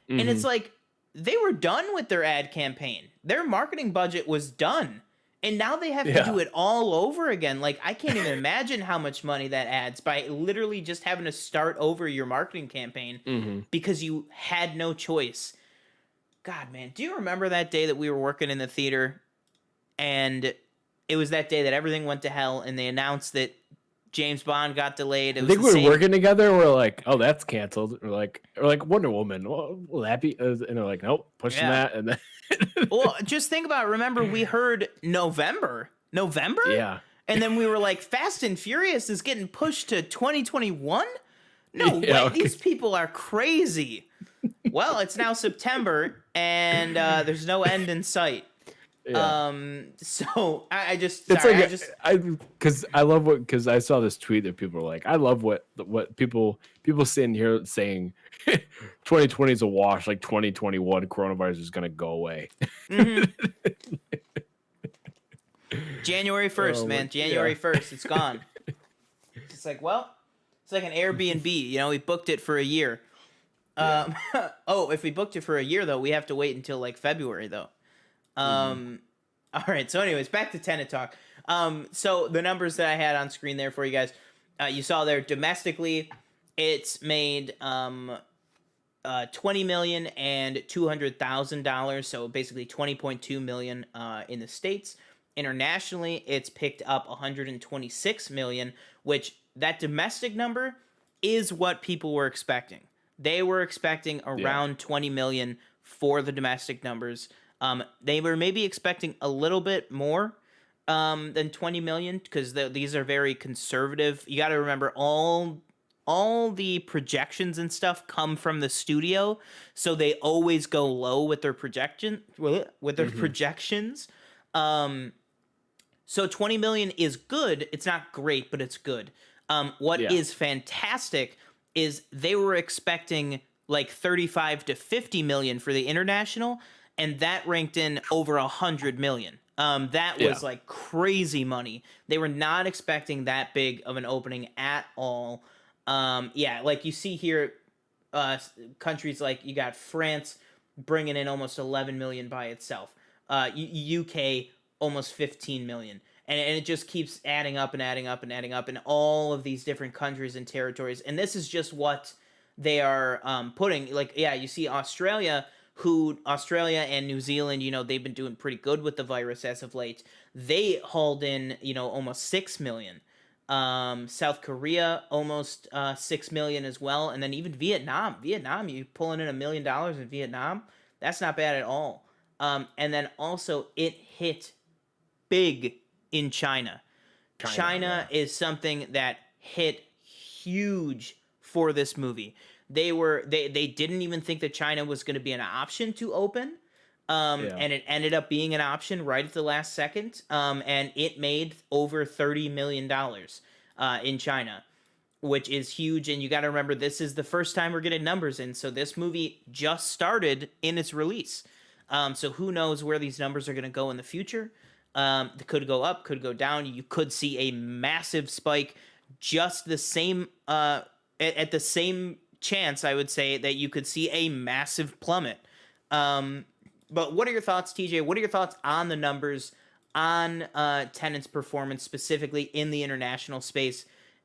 And it's like, they were done with their ad campaign. Their marketing budget was done. And now they have to do it all over again. Like, I can't even imagine how much money that adds by literally just having to start over your marketing campaign because you had no choice. God, man, do you remember that day that we were working in the theater and it was that day that everything went to hell and they announced that James Bond got delayed? It was I think the we were same- working together. We're like, oh, that's canceled. We're like Wonder Woman. Will that be? And they're like, nope, pushing Yeah. that. And then Well, just think about it. Remember, we heard November? yeah, And then we were like, Fast and Furious is getting pushed to 2021? No Yeah, way. okay. These people are crazy. Well, it's now September, and there's no end in sight. yeah. So I just, It's sorry, like because I love what, because I saw this tweet that people were like, I love what people sitting here saying 2020 is a wash, like 2021 coronavirus is gonna go away. January 1st, Oh, man. yeah. January 1st, it's gone. It's like, well, it's like an Airbnb. You know, we booked it for a year. Oh, if we booked it for a year, though, we have to wait until like February, though. All right. So, anyways, back to Tenet talk. So the numbers that I had on screen there for you guys, you saw there domestically, it's made 20 million and $200,000. So basically 20.2 million in the States. Internationally, it's picked up 126 million, which that domestic number is what people were expecting. They were expecting around 20 million for the domestic numbers. They were maybe expecting a little bit more than 20 million because these are very conservative. You got to remember all the projections and stuff come from the studio, so they always go low with their projections. So 20 million is good. It's not great, but it's good. What is fantastic is they were expecting like 35 to 50 million for the international, and that ranked in over 100 million. That was like crazy money. They were not expecting that big of an opening at all. Like you see here, countries like you got France bringing in almost 11 million by itself. UK almost 15 million. And it just keeps adding up and adding up and adding up in all of these different countries and territories. And this is just what they are putting. Like, yeah, you see Australia and New Zealand, you know, they've been doing pretty good with the virus as of late. They hauled in, you know, almost 6 million. South Korea, almost 6 million as well. And then even Vietnam, you pulling in $1 million in Vietnam. That's not bad at all. And then also it hit big in China. China is something that hit huge for this movie. They didn't even think that China was going to be an option to open. And it ended up being an option right at the last second. And it made over $30 million in China, which is huge. And you got to remember, this is the first time we're getting numbers in. So this movie just started in its release. So who knows where these numbers are going to go in the future. They could go up, could go down. You could see a massive spike, just the same at the same chance, I would say, that you could see a massive plummet. But what are your thoughts, TJ? What are your thoughts on the numbers, on Tenet's performance, specifically in the international space,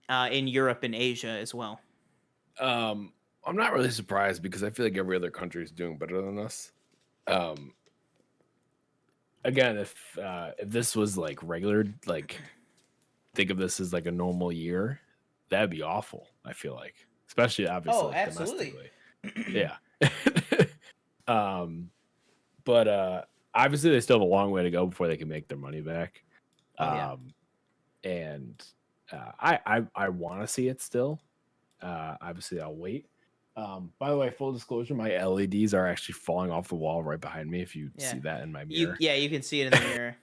in Europe and Asia as well? I'm not really surprised because I feel like every other country is doing better than us. Um, Again, if this was like regular, like think of this as like a normal year, that'd be awful. I feel like, especially obviously Oh, like absolutely. domestically. Yeah. um, but obviously they still have a long way to go before they can make their money back. Oh yeah. And I want to see it still. Obviously, I'll wait. By the way, full disclosure, my LEDs are actually falling off the wall right behind me. If you Yeah. see that in my mirror, You can see it in the mirror.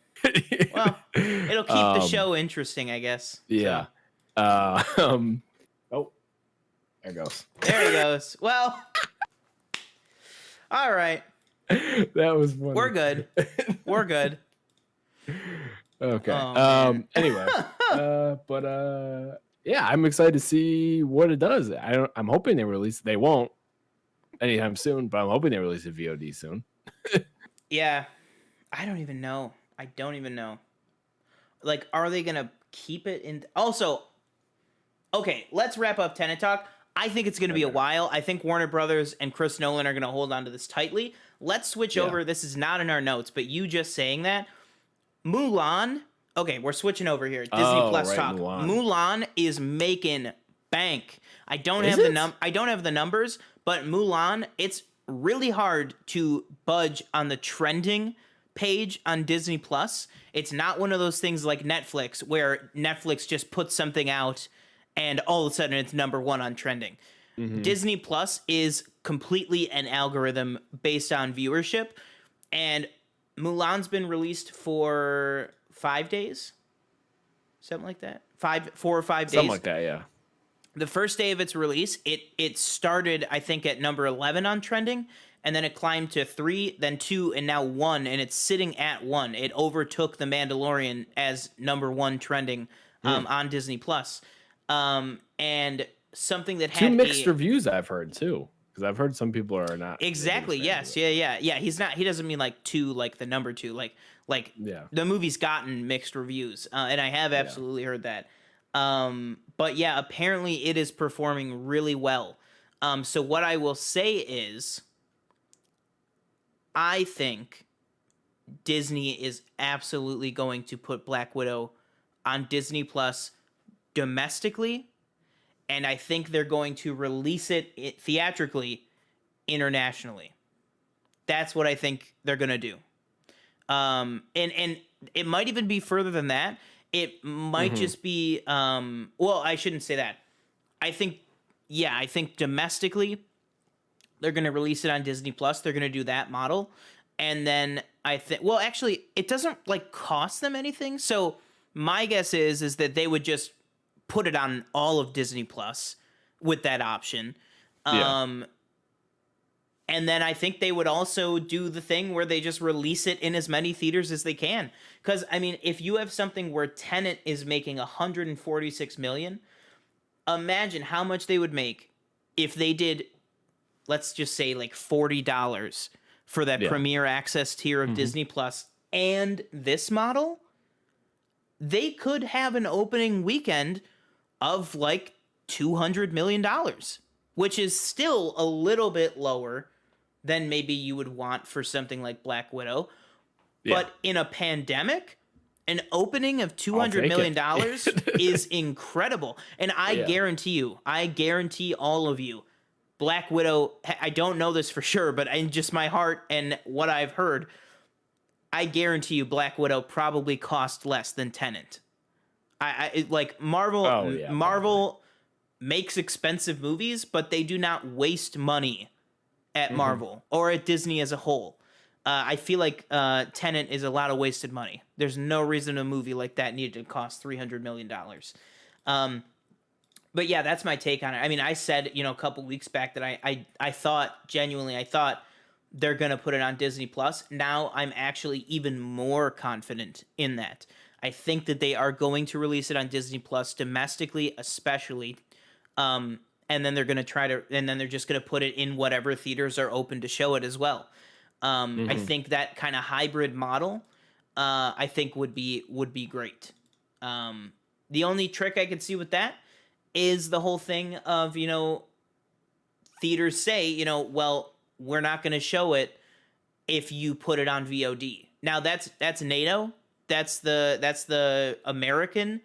Well, it'll keep the show interesting, I guess. Yeah. So, Oh, there it goes. there he goes. Well, all right. That was funny. We're good. We're good. Okay. Oh, man. Anyway, yeah, I'm excited to see what it does. I'm hoping they release. They won't anytime soon, but I'm hoping they release a VOD soon. Yeah. I don't even know. Like, are they gonna keep it in? Also, okay, let's wrap up Tenet talk. I think it's gonna be a while. I think Warner Brothers and Chris Nolan are gonna hold on to this tightly. Let's switch over. This is not in our notes, but you just saying that Mulan. Okay, we're switching over here. Disney Plus talk. Mulan is making bank. I don't have the numbers, but Mulan, it's really hard to budge on the trending page on Disney Plus. It's not one of those things like Netflix where Netflix just puts something out and all of a sudden it's number one on trending. Disney Plus is completely an algorithm based on viewership, and Mulan's been released for 5 days, something like that. 4 or 5 days, Something like that. Yeah. The first day of its release, it started, I think, at number 11 on trending, and then it climbed to 3, then 2, and now 1, and it's sitting at 1. It overtook The Mandalorian as number 1 trending on Disney Plus. And something that had two mixed reviews I've heard too, because I've heard some people are not exactly. Yes. Yeah. He's not. He doesn't mean like 2, like the number 2, like yeah. The movie's gotten mixed reviews, and I have absolutely heard that. But yeah, apparently it is performing really well. So what I will say is, I think Disney is absolutely going to put Black Widow on Disney Plus domestically, and I think they're going to release it theatrically internationally. That's what I think they're going to do. And it might even be further than that. It might just be well, I shouldn't say that. I think domestically they're going to release it on Disney Plus. They're going to do that model. And then I think, well, actually it doesn't like cost them anything. So my guess is that they would just put it on all of Disney Plus with that option. And then I think they would also do the thing where they just release it in as many theaters as they can. Because, I mean, if you have something where Tenet is making $146 million, imagine how much they would make if they did, let's just say, like $40 for that Premier Access tier of Disney Plus and this model. They could have an opening weekend of like $200 million, which is still a little bit lower than maybe you would want for something like Black Widow. Yeah. But in a pandemic, an opening of $200 million is incredible. And I guarantee all of you, Black Widow, I don't know this for sure, but in just my heart and what I've heard, I guarantee you Black Widow probably cost less than Tenet. Like Marvel, Marvel makes expensive movies, but they do not waste money at Marvel or at Disney as a whole. I feel like Tenet is a lot of wasted money. There's no reason a movie like that needed to cost $300 million. But yeah, that's my take on it. I mean, I said, a couple weeks back that I thought they're going to put it on Disney Plus. Now I'm actually even more confident in that. I think that they are going to release it on Disney Plus domestically, especially. And then they're going to they're just going to put it in whatever theaters are open to show it as well. I think that kind of hybrid model, I think would be great. The only trick I could see with that is the whole thing of, theaters say, you know, well, we're not going to show it if you put it on VOD. Now that's NATO. That's the American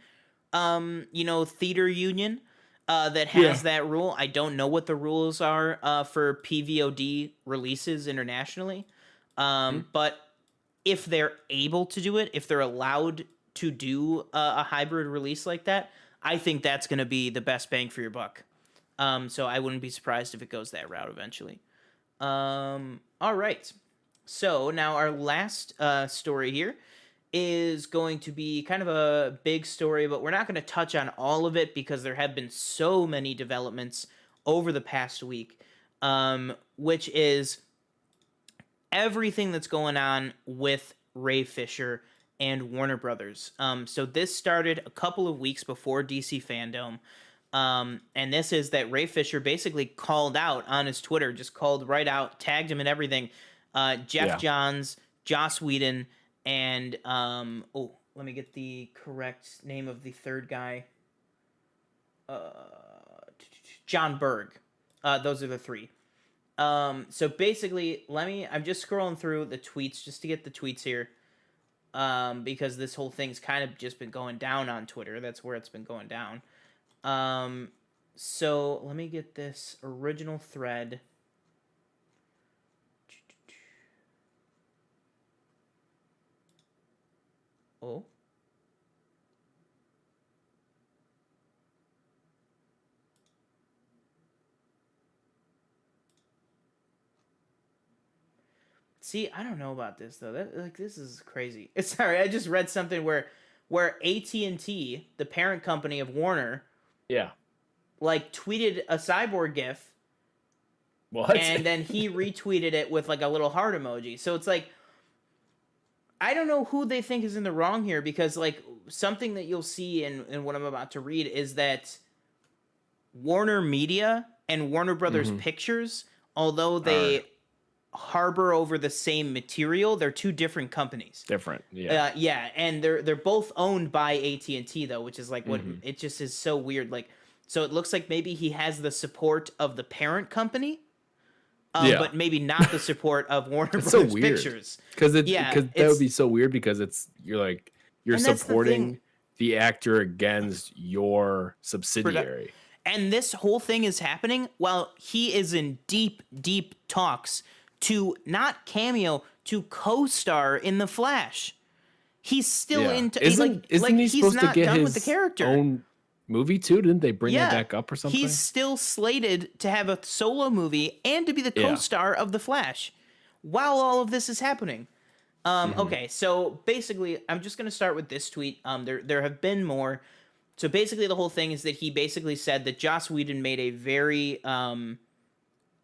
you know, theater union that has that rule. I don't know what the rules are for PVOD releases internationally. But if they're able to do it, if they're allowed to do a hybrid release like that, I think that's going to be the best bang for your buck. So I wouldn't be surprised if it goes that route eventually. All right. So now our last story here is going to be kind of a big story, but we're not going to touch on all of it because there have been so many developments over the past week, which is everything that's going on with Ray Fisher and Warner Brothers. So this started a couple of weeks before DC Fandom. And this is that Ray Fisher basically called out on his Twitter, just called right out, tagged him and everything. Jeff Johns, Joss Whedon, and let me get the correct name of the third guy. John Berg. Those are the three. So basically, I'm just scrolling through the tweets just to get the tweets here. Because this whole thing's kind of just been going down on Twitter. That's where it's been going down. So let me get this original thread. Oh. See, I don't know about this though. This is crazy. Sorry, I just read something where AT&T, the parent company of Warner, like tweeted a Cyborg gif. What? And then he retweeted it with like a little heart emoji. So it's like, I don't know who they think is in the wrong here, because like something that you'll see in what I'm about to read is that Warner Media and Warner Brothers Pictures, although they harbor over the same material, they're two different companies. Different, and they're both owned by AT&T though, which is like what it just is so weird. Like, so it looks like maybe he has the support of the parent company. But maybe not the support of Warner Brothers so weird. Pictures. Because that would be so weird, because you're supporting the actor against your subsidiary. And this whole thing is happening while he is in deep, deep talks to not cameo, to co-star in The Flash. He's still into. Isn't he supposed to get his with the character. Own movie too? Didn't they bring that back up or something? He's still slated to have a solo movie and to be the co-star of The Flash while all of this is happening. Okay, so basically, I'm just going to start with this tweet. There have been more. So basically, the whole thing is that he basically said that Joss Whedon made a very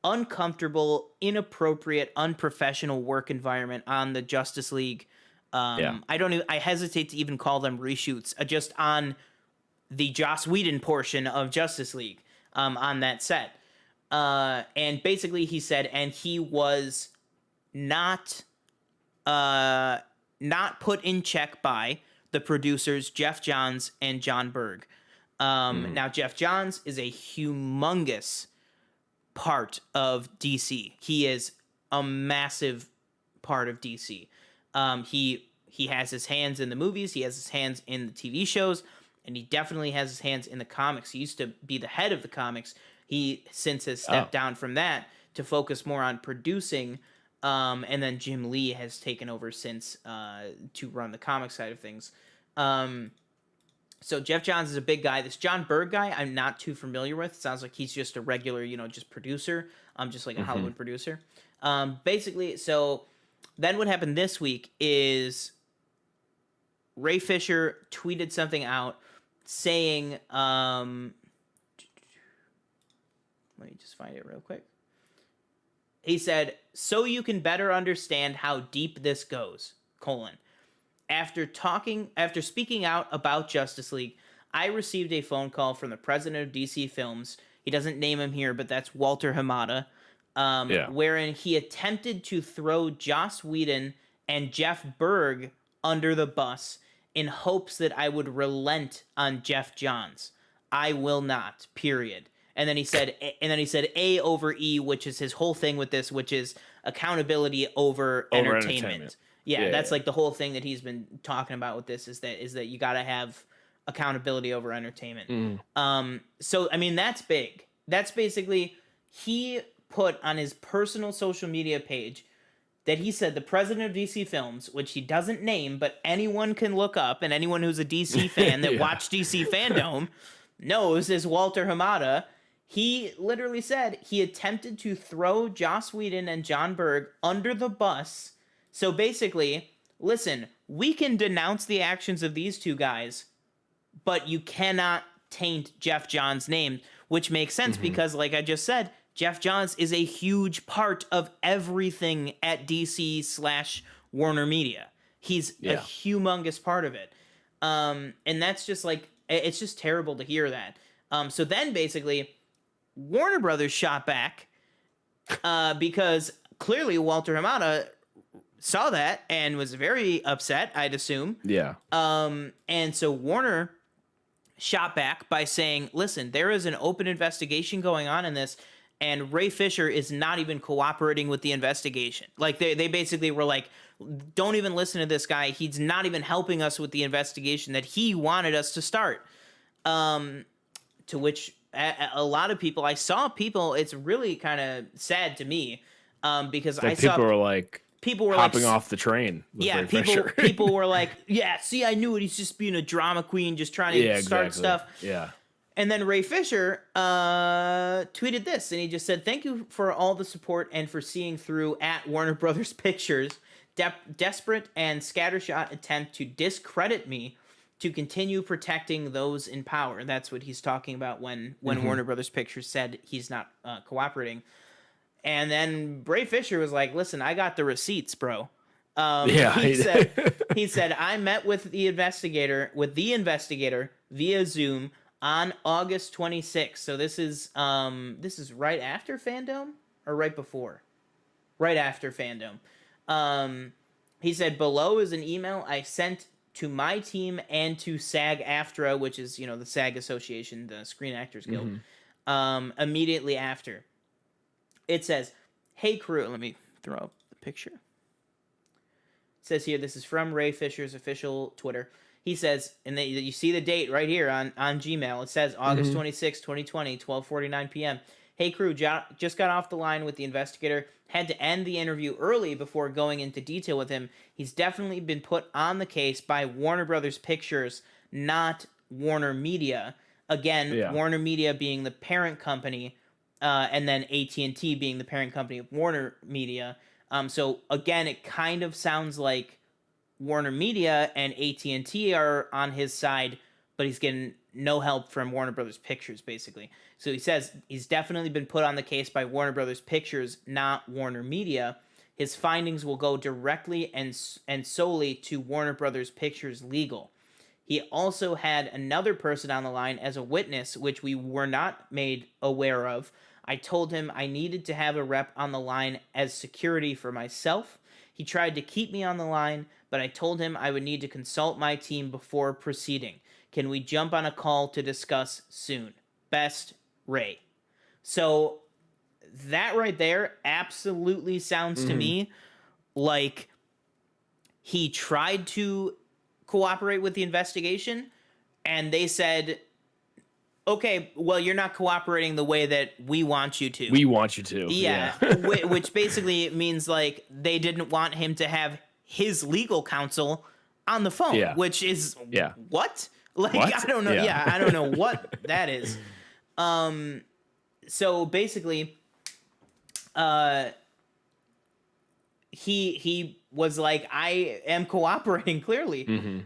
uncomfortable, inappropriate, unprofessional work environment on the Justice League. I hesitate to even call them reshoots, just on the Joss Whedon portion of Justice League on that set. And basically he said, and he was not put in check by the producers Jeff Johns and John Berg. Now, Jeff Johns is a humongous part of DC. He is a massive part of DC. He has his hands in the movies. He has his hands in the TV shows. And he definitely has his hands in the comics. He used to be the head of the comics. He since has stepped down from that to focus more on producing. And then Jim Lee has taken over since to run the comic side of things. So Jeff Johns is a big guy. This John Berg guy, I'm not too familiar with. It sounds like he's just a regular, just producer. Just like a Hollywood producer. Basically, so then what happened this week is Ray Fisher tweeted something out saying, let me just find it real quick. He said, "So you can better understand how deep this goes, : After speaking out about Justice League, I received a phone call from the president of DC Films. He doesn't name him here, but that's Walter Hamada, wherein he attempted to throw Joss Whedon and Jeff Berg under the bus in hopes that I would relent on Jeff Johns. I will not, period." and then he said A over E, which is his whole thing with this, which is accountability over entertainment. Yeah, that's like the whole thing that he's been talking about with this is that you got to have accountability over entertainment. So I mean, that's big. That's basically, he put on his personal social media page that he said the president of DC Films, which he doesn't name, but anyone can look up, and anyone who's a DC fan that watched DC Fandom knows, is Walter Hamada. He literally said he attempted to throw Joss Whedon and John Berg under the bus. So basically, listen, we can denounce the actions of these two guys, but you cannot taint Jeff Johns' name, which makes sense because, like I just said, Jeff Johns is a huge part of everything at DC / Warner Media. He's a humongous part of it. And that's just like, it's just terrible to hear that. So then basically, Warner Brothers shot back because clearly Walter Hamada saw that and was very upset, I'd assume. Yeah. And so Warner shot back by saying, listen, there is an open investigation going on in this, and Ray Fisher is not even cooperating with the investigation. Like, they basically were like, don't even listen to this guy. He's not even helping us with the investigation that he wanted us to start. To which a lot of people, I saw people, it's really kind of sad to me, because I saw people were hopping off the train. Yeah, people were like, yeah, see, I knew it. He's just being a drama queen, just trying to start stuff. Yeah. And then Ray Fisher tweeted this, and he just said, thank you for all the support and for seeing through at Warner Brothers Pictures' desperate and scattershot attempt to discredit me to continue protecting those in power. That's what he's talking about when Warner Brothers Pictures said he's not cooperating. And then Ray Fisher was like, listen, I got the receipts, bro. He said, I met with the investigator via Zoom on August 26th. So this is right after Fandom or right before? Right after Fandom. He said, below is an email I sent to my team and to SAG-AFTRA, which is, the SAG Association, the Screen Actors Guild, immediately after. It says, hey crew, let me throw up the picture. It says here, this is from Ray Fisher's official Twitter. He says, and you see the date right here on Gmail. It says August 26, 2020, 12:49 p.m. Hey crew, just got off the line with the investigator. Had to end the interview early before going into detail with him. He's definitely been put on the case by Warner Brothers Pictures, not Warner Media. Again, Warner Media being the parent company, and then AT&T being the parent company of Warner Media. So again, it kind of sounds like Warner Media and AT&T are on his side, but he's getting no help from Warner Brothers Pictures, basically. So he says he's definitely been put on the case by Warner Brothers Pictures, not Warner Media. His findings will go directly and solely to Warner Brothers Pictures legal. He also had another person on the line as a witness, which we were not made aware of. I told him I needed to have a rep on the line as security for myself. He tried to keep me on the line, but I told him I would need to consult my team before proceeding. Can we jump on a call to discuss soon? Best, Ray. So that right there absolutely sounds to me like he tried to cooperate with the investigation, and they said, okay, well, you're not cooperating the way that we want you to. We want you to. Yeah. Which basically means like they didn't want him to have his legal counsel on the phone, which is what? Like, what? I don't know. Yeah, I don't know what that is. So basically, he was like, I am cooperating clearly.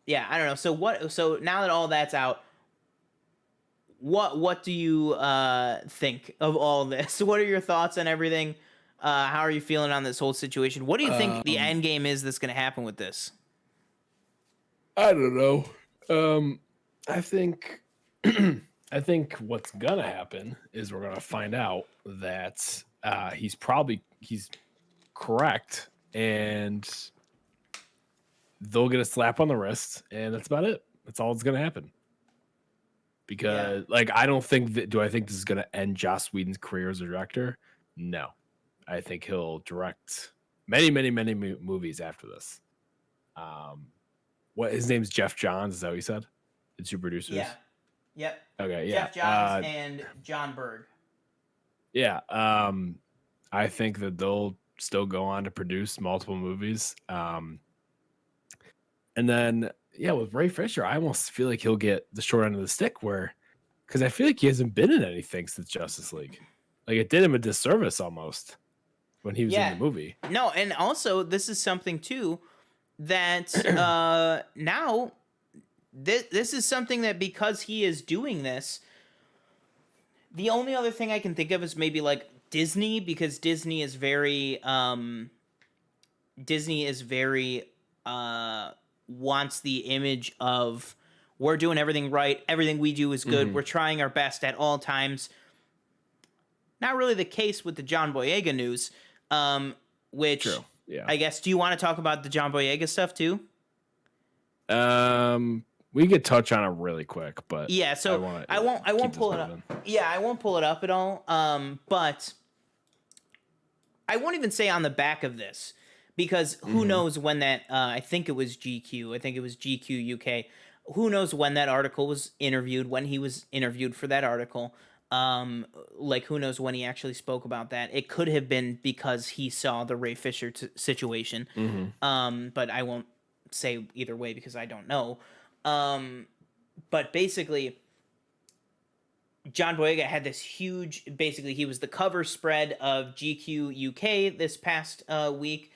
Yeah, I don't know. So now that all that's out, what do you think of all this? What are your thoughts on everything? How are you feeling on this whole situation? What do you think the end game is that's going to happen with this? I don't know. I think what's gonna happen is we're gonna find out that he's correct, and they'll get a slap on the wrist, and that's about it. That's all that's gonna happen. because like I don't think that. Do I think this is going to end Joss Whedon's career as a director? No, I think he'll direct many movies after this. What his name's Jeff Johns? Is that what you said? The two producers. Yeah. Yep. Okay. Yeah. Jeff Johns and John Berg. Yeah. I think that they'll still go on to produce multiple movies. And then, with Ray Fisher, I almost feel like he'll get the short end of the stick because I feel like he hasn't been in anything since Justice League. Like, it did him a disservice almost when he was in the movie. No, and also, this is something, too, that now, this is something that because he is doing this, the only other thing I can think of is maybe, like, Disney, because Disney is very wants the image of we're doing everything right, everything we do is good, we're trying our best at all times. Not really the case with the John Boyega news, which I guess, do you want to talk about the John Boyega stuff too? We could touch on it really quick, but yeah, so I won't pull it up. Yeah, I won't pull it up at all. But I won't even say on the back of this, because who knows when that, I think it was GQ. I think it was GQ UK. Who knows when that article was interviewed, when he was interviewed for that article. Like, who knows when he actually spoke about that. It could have been because he saw the Ray Fisher situation. But I won't say either way because I don't know. But basically, John Boyega had this huge, basically he was the cover spread of GQ UK this past week,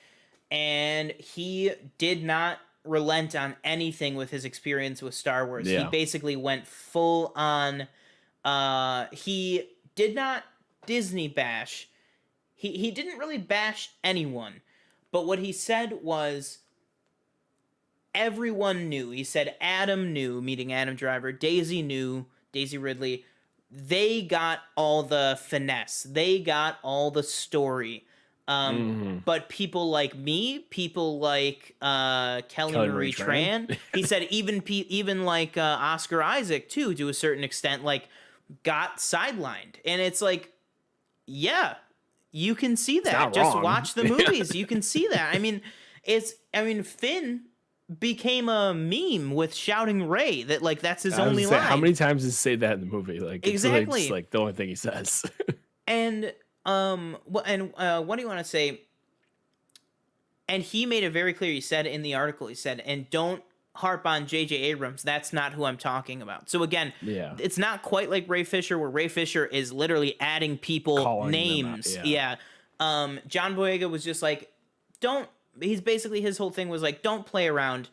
and he did not relent on anything with his experience with Star Wars. He basically went full on, he did not Disney bash. He didn't really bash anyone, but what he said was everyone knew. He said Adam knew, meaning Adam Driver, Daisy knew, Daisy Ridley. They got all the finesse. They got all the story. But people like me, people like Kelly Marie Tran, he said even like Oscar Isaac too, to a certain extent, like got sidelined. And it's like, yeah, you can see that. Just wrong. Watch the movies. You can see that. I mean, Finn became a meme with shouting Ray, that like that's his only line. How many times does he say that in the movie? Like, exactly, it's like the only thing he says. And what do you want to say? And he made it very clear. He said in the article, he said, and don't harp on J.J. Abrams. That's not who I'm talking about. So again, it's not quite like Ray Fisher, where Ray Fisher is literally adding people calling names. John Boyega was just like, his whole thing was like, don't play around.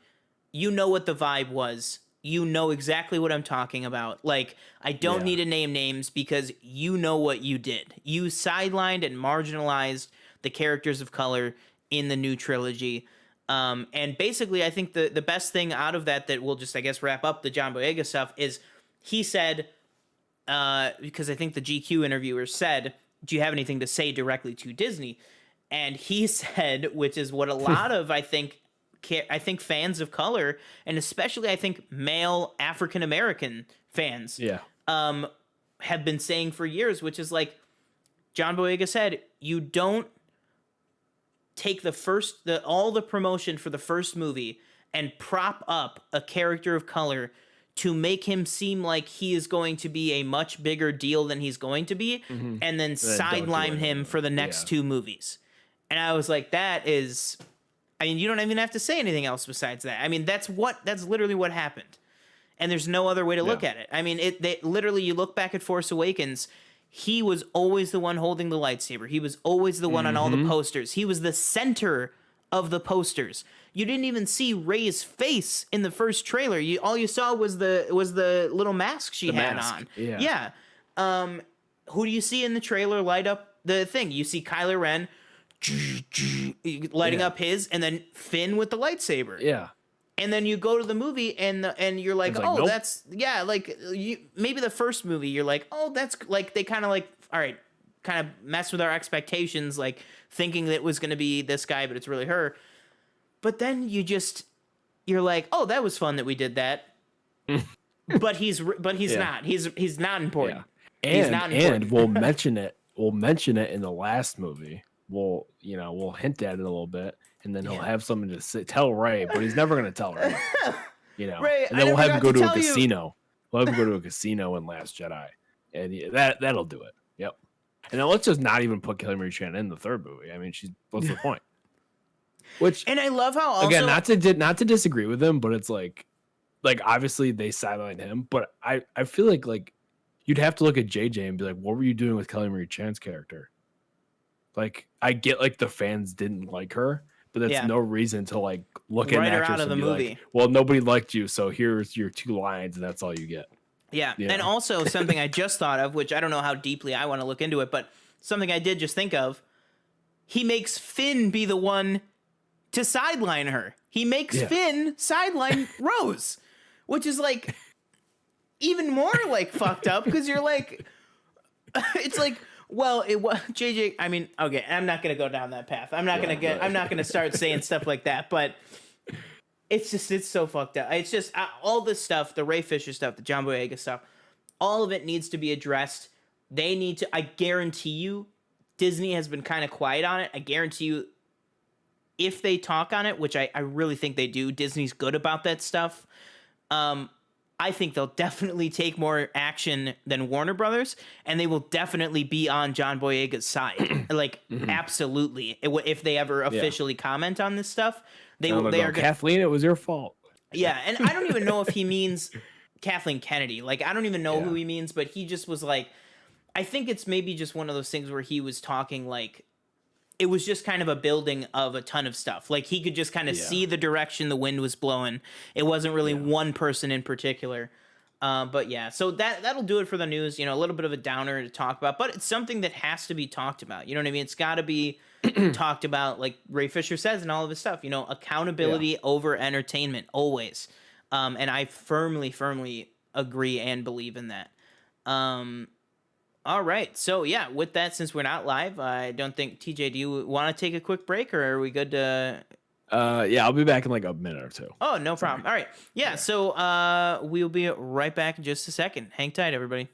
You know what the vibe was. You know exactly what I'm talking about. Like, I don't need to name names because you know what you did. You sidelined and marginalized the characters of color in the new trilogy. And basically, I think the best thing out of that we'll just, I guess, wrap up the John Boyega stuff is he said, because I think the GQ interviewer said, do you have anything to say directly to Disney? And he said, which is what a lot of, I think fans of color, and especially I think male African-American fans have been saying for years, which is like, John Boyega said, you don't take all the promotion for the first movie and prop up a character of color to make him seem like he is going to be a much bigger deal than he's going to be, and then sideline him for the next two movies. And I was like, that is, I mean, you don't even have to say anything else besides that. I mean, that's literally what happened. And there's no other way to look at it. I mean, literally, you look back at Force Awakens, he was always the one holding the lightsaber. He was always the one on all the posters. He was the center of the posters. You didn't even see Rey's face in the first trailer. All you saw was the little mask she had on. Yeah. Who do you see in the trailer light up the thing? You see Kylo Ren lighting up his, and then Finn with the lightsaber. Yeah. And then you go to the movie and you're like, oh, nope. That's like maybe the first movie you're like, oh, that's like, they kind of like, all right, kind of mess with our expectations, like thinking that it was going to be this guy, but it's really her. But then you're like, oh, that was fun that we did that. but he's Yeah. not. He's not important. Yeah. He's not important. And we'll mention it. We'll mention it in the last movie. We'll hint at it a little bit, and then he'll have something to tell Ray, but he's never gonna tell Ray. Ray, And I then we'll never have him got go to to a tell you. casino. We'll have him go to a casino in Last Jedi, and that'll do it. Yep. And then let's just not even put Kelly Marie Tran in the third movie. I mean, what's the point? And I love how also, again, not to disagree with him, but it's like obviously they sidelined him, but I feel like you'd have to look at JJ and be like, what were you doing with Kelly Marie Tran's character? Like, I get like the fans didn't like her, but that's no reason to like look at an her actress out of the and be movie. like, well, nobody liked you, so here's your 2 lines, and that's all you get. Yeah. And also something I just thought of, which I don't know how deeply I want to look into it, but something I did just think of, he makes Finn be the one to sideline her. He makes Finn sideline Rose, which is like even more like fucked up because you're like, it's like, well, it was JJ. I mean, okay, I'm not gonna go down that path. I'm not gonna start saying stuff like that. But it's so fucked up. It's just all this stuff, the Ray Fisher stuff, the John Boyega stuff, all of it needs to be addressed. They need to. I guarantee you, Disney has been kind of quiet on it. I guarantee you, if they talk on it, which I really think they do, Disney's good about that stuff. I think they'll definitely take more action than Warner Brothers, and they will definitely be on John Boyega's side. Like, absolutely. If they ever officially comment on this stuff, they are Kathleen, it was your fault. Yeah, and I don't even know if he means Kathleen Kennedy. Like, I don't even know who he means, but he just was like, I think it's maybe just one of those things where he was talking like, it was just kind of a building of a ton of stuff. Like, he could just kind of see the direction the wind was blowing. It wasn't really one person in particular. But yeah, so that'll do it for the news. A little bit of a downer to talk about, but it's something that has to be talked about. You know what I mean? It's got to be talked about, like Ray Fisher says and all of his stuff. Accountability over entertainment, always. And I firmly agree and believe in that. All right. So, yeah, with that, since we're not live, I don't think, TJ, do you want to take a quick break, or are we good to... Yeah, I'll be back in like a minute or two. Oh, no problem. All right. Yeah, so we'll be right back in just a second. Hang tight, everybody.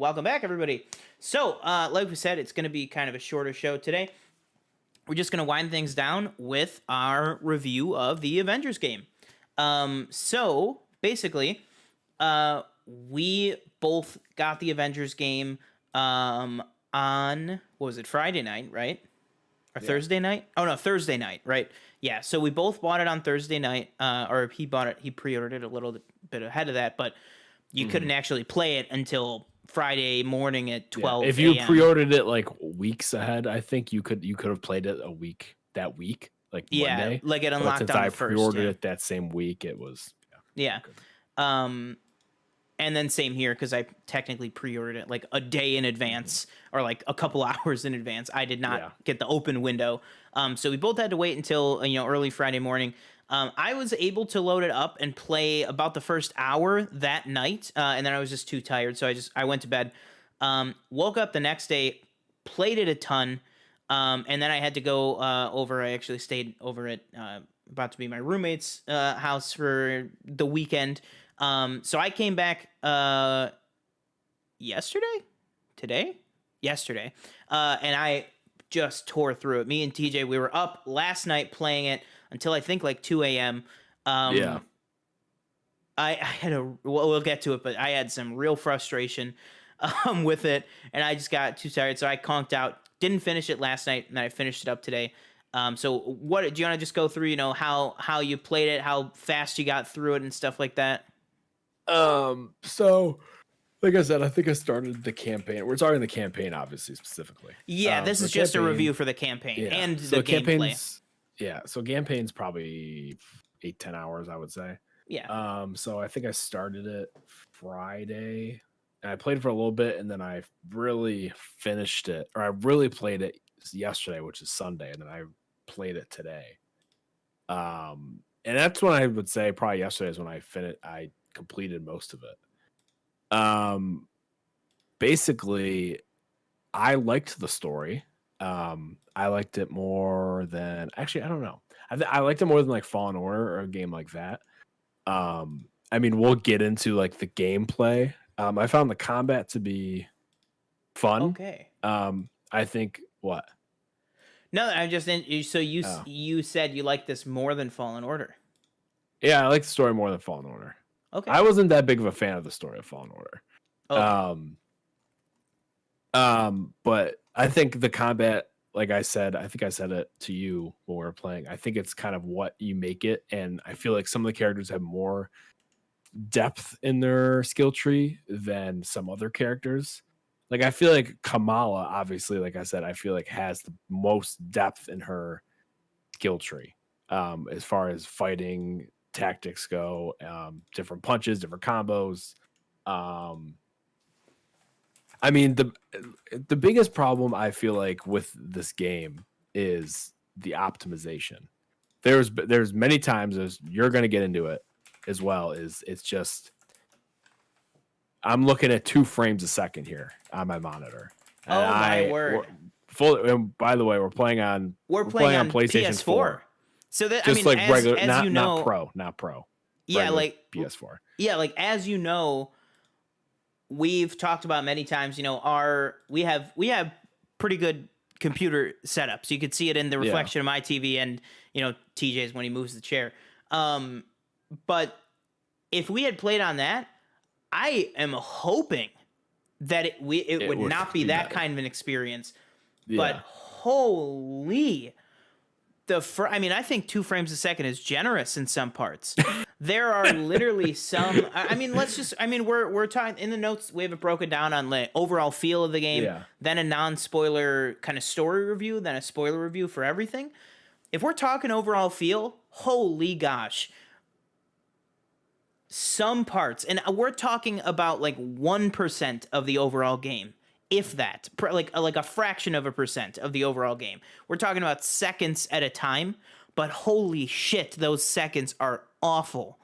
welcome back, everybody. So, like we said, it's going to be kind of a shorter show today. We're just going to wind things down with our review of the Avengers game. So, basically, we both got the Avengers game on, what was it, Friday night, right? Or Thursday night? Oh, no, Thursday night, right? Yeah, so we both bought it on Thursday night, or he pre-ordered it a little bit ahead of that, but you couldn't actually play it until Friday morning at 12 If you a.m. pre-ordered it like weeks ahead, I think you could have played it that week, like Monday. Like it But unlocked since on I the first. pre-ordered it that same week, it was Yeah. And then same here, because I technically pre-ordered it like a day in advance or like a couple hours in advance. I did not get the open window. So we both had to wait until early Friday morning. I was able to load it up and play about the first hour that night, and then I was just too tired, so I went to bed. Woke up the next day, played it a ton, and then I had to go over. I actually stayed over at about to be my roommate's house for the weekend. So I came back yesterday, and I just tore through it. Me and TJ, we were up last night playing it until I think like 2 a.m. I had we'll get to it, but I had some real frustration with it, and I just got too tired, so I conked out. Didn't finish it last night, and then I finished it up today. So what do you want to just go through? How you played it, how fast you got through it, and stuff like that. So like I said, I think I started the campaign. We're starting the campaign, obviously, specifically. Yeah, this is just a review for the campaign and the gameplay. Yeah, so campaign's probably 8-10 hours, I would say. Yeah. So I think I started it Friday, and I played for a little bit, and then I really finished it, or I really played it yesterday, which is Sunday, and then I played it today. And that's when I would say probably yesterday is when I completed most of it. Basically, I liked the story. I liked it more than actually, I don't know. I liked it more than like Fallen Order or a game like that. I mean, we'll get into like the gameplay. I found the combat to be fun. Okay. I think what? No, I'm just in. So you said you like this more than Fallen Order. Yeah, I like the story more than Fallen Order. Okay. I wasn't that big of a fan of the story of Fallen Order. Okay. But I think the combat, like I said, I think I said it to you when we were playing. I think it's kind of what you make it, and I feel like some of the characters have more depth in their skill tree than some other characters. Like I feel like Kamala, obviously, like I said, I feel like has the most depth in her skill tree, as far as fighting tactics go, different punches, different combos. I mean, the biggest problem I feel like with this game is the optimization. There's many times, as you're going to get into it as well, is it's just I'm looking at 2 frames a second here on my monitor. Oh my word! And by the way, we're playing on PlayStation PS4. 4. So that Just like regular, not Pro. Yeah, regular like PS4. Yeah, like as you know, we've talked about many times. We have pretty good computer setups. You could see it in the reflection of my TV and TJ's when he moves the chair. But if we had played on that, I am hoping that it would not be that kind of an experience. Yeah. But holy, I think 2 frames a second is generous in some parts. There are literally some. We're talking in the notes. We have it broken down on the overall feel of the game, then a non-spoiler kind of story review, then a spoiler review for everything. If we're talking overall feel, holy gosh. Some parts, and we're talking about like 1% of the overall game, if that, like a fraction of a percent of the overall game. We're talking about seconds at a time, but holy shit, those seconds are awful.